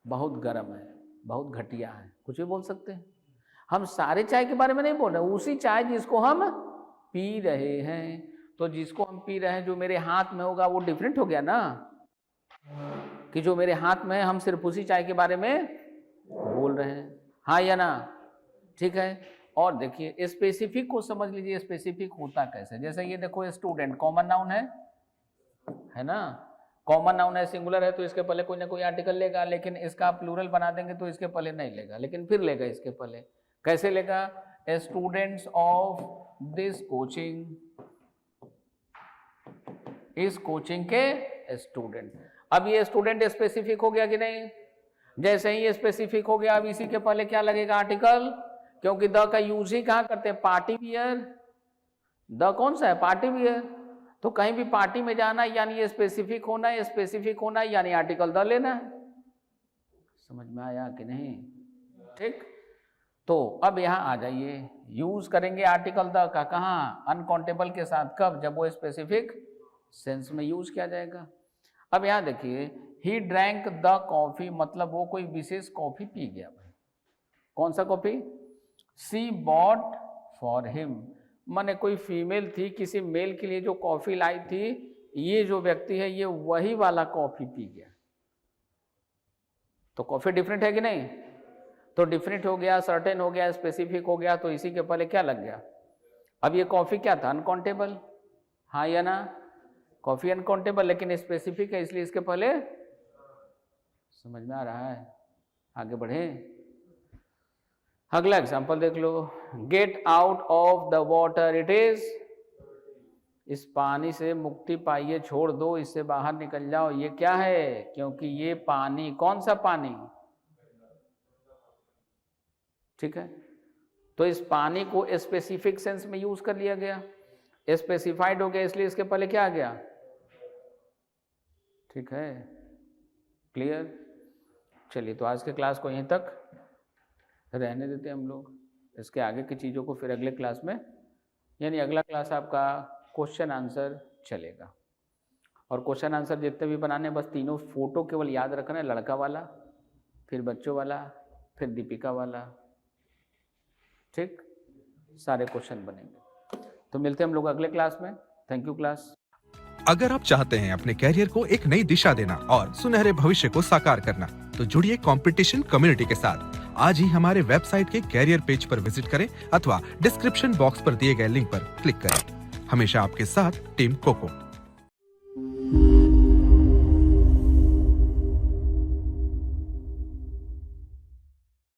बहुत गर्म है, बहुत घटिया है, कुछ भी बोल सकते हैं। हम सारे चाय के बारे में नहीं बोल रहे, उसी चाय जिसको हम पी रहे हैं। तो जिसको हम पी रहे हैं जो मेरे हाथ में होगा वो डिफरेंट हो गया ना, कि जो मेरे हाथ में है हम सिर्फ उसी चाय के बारे में बोल रहे हैं, हाँ या ना, ठीक है। और देखिए स्पेसिफिक को समझ लीजिए, स्पेसिफिक होता कैसे। जैसे ये देखो, स्टूडेंट कॉमन नाउन है ना, कॉमन नाउन है, सिंगुलर है, तो इसके पहले कोई ना कोई आर्टिकल लेगा, लेकिन इसका प्लूरल बना देंगे तो इसके पहले नहीं लेगा, लेकिन फिर लेगा इसके पहले। कैसे लेगा? स्टूडेंट्स ऑफ दिस कोचिंग, इस कोचिंग के स्टूडेंट। अब ये स्टूडेंट स्पेसिफिक हो गया कि नहीं? जैसे ही ये स्पेसिफिक हो गया, अब इसी के पहले क्या लगेगा? आर्टिकल, क्योंकि द का यूज ही कहाँ करते हैं? Party wear. द कौन सा है? Party wear. तो कहीं भी पार्टी में जाना यानी ये स्पेसिफिक होना है, स्पेसिफिक होना है यानी आर्टिकल द लेना है। समझ में आया कि नहीं? ठीक। तो अब यहां आ जाइए, यूज करेंगे आर्टिकल द का कहाँ? अनकाउंटेबल के साथ। कब? जब वो स्पेसिफिक सेंस में यूज किया जाएगा। अब यहां देखिए, ही ड्रैंक द कॉफी, मतलब वो कोई विशेष कॉफी पी गया। भाई कौन सा coffee? She bought for him, माने कोई फीमेल थी किसी मेल के लिए जो कॉफी लाई थी, ये जो व्यक्ति है ये वही वाला कॉफी पी गया। तो कॉफी डिफरेंट है कि नहीं? तो डिफरेंट हो गया, सर्टेन हो गया, स्पेसिफिक हो गया, तो इसी के पहले क्या लग गया? अब ये कॉफी क्या था? अनकाउंटेबल, हाँ या ना? कॉफी अनकाउंटेबल लेकिन स्पेसिफिक है, इसलिए इसके पहले। समझ में आ रहा है? आगे बढ़े, अगला एग्जाम्पल देख लो। Get out of the water, it is इस पानी से मुक्ति पाइए, छोड़ दो, इससे बाहर निकल जाओ। ये क्या है? क्योंकि ये पानी, कौन सा पानी? ठीक है, तो इस पानी को स्पेसिफिक सेंस में यूज कर लिया गया, स्पेसिफाइड हो गया, इसलिए इसके पहले क्या आ गया? ठीक है, क्लियर? चलिए, तो आज के क्लास को यहीं तक रहने देते हैं हम लोग। इसके आगे की चीज़ों को फिर अगले क्लास में, यानी अगला क्लास आपका क्वेश्चन आंसर चलेगा। और क्वेश्चन आंसर जितने भी बनाने, बस तीनों फोटो केवल याद रखना है, लड़का वाला, फिर बच्चों वाला, फिर दीपिका वाला। ठीक, सारे क्वेश्चन बनेंगे। तो मिलते हैं हम लोग अगले क्लास में। Thank you class. अगर आप चाहते हैं अपने कैरियर को एक नई दिशा देना और सुनहरे भविष्य को साकार करना, तो जुड़िए कंपटीशन कम्युनिटी के साथ। आज ही हमारे वेबसाइट के कैरियर पेज पर विजिट करें अथवा डिस्क्रिप्शन बॉक्स पर दिए गए लिंक पर क्लिक करें। हमेशा आपके साथ टीम कोको।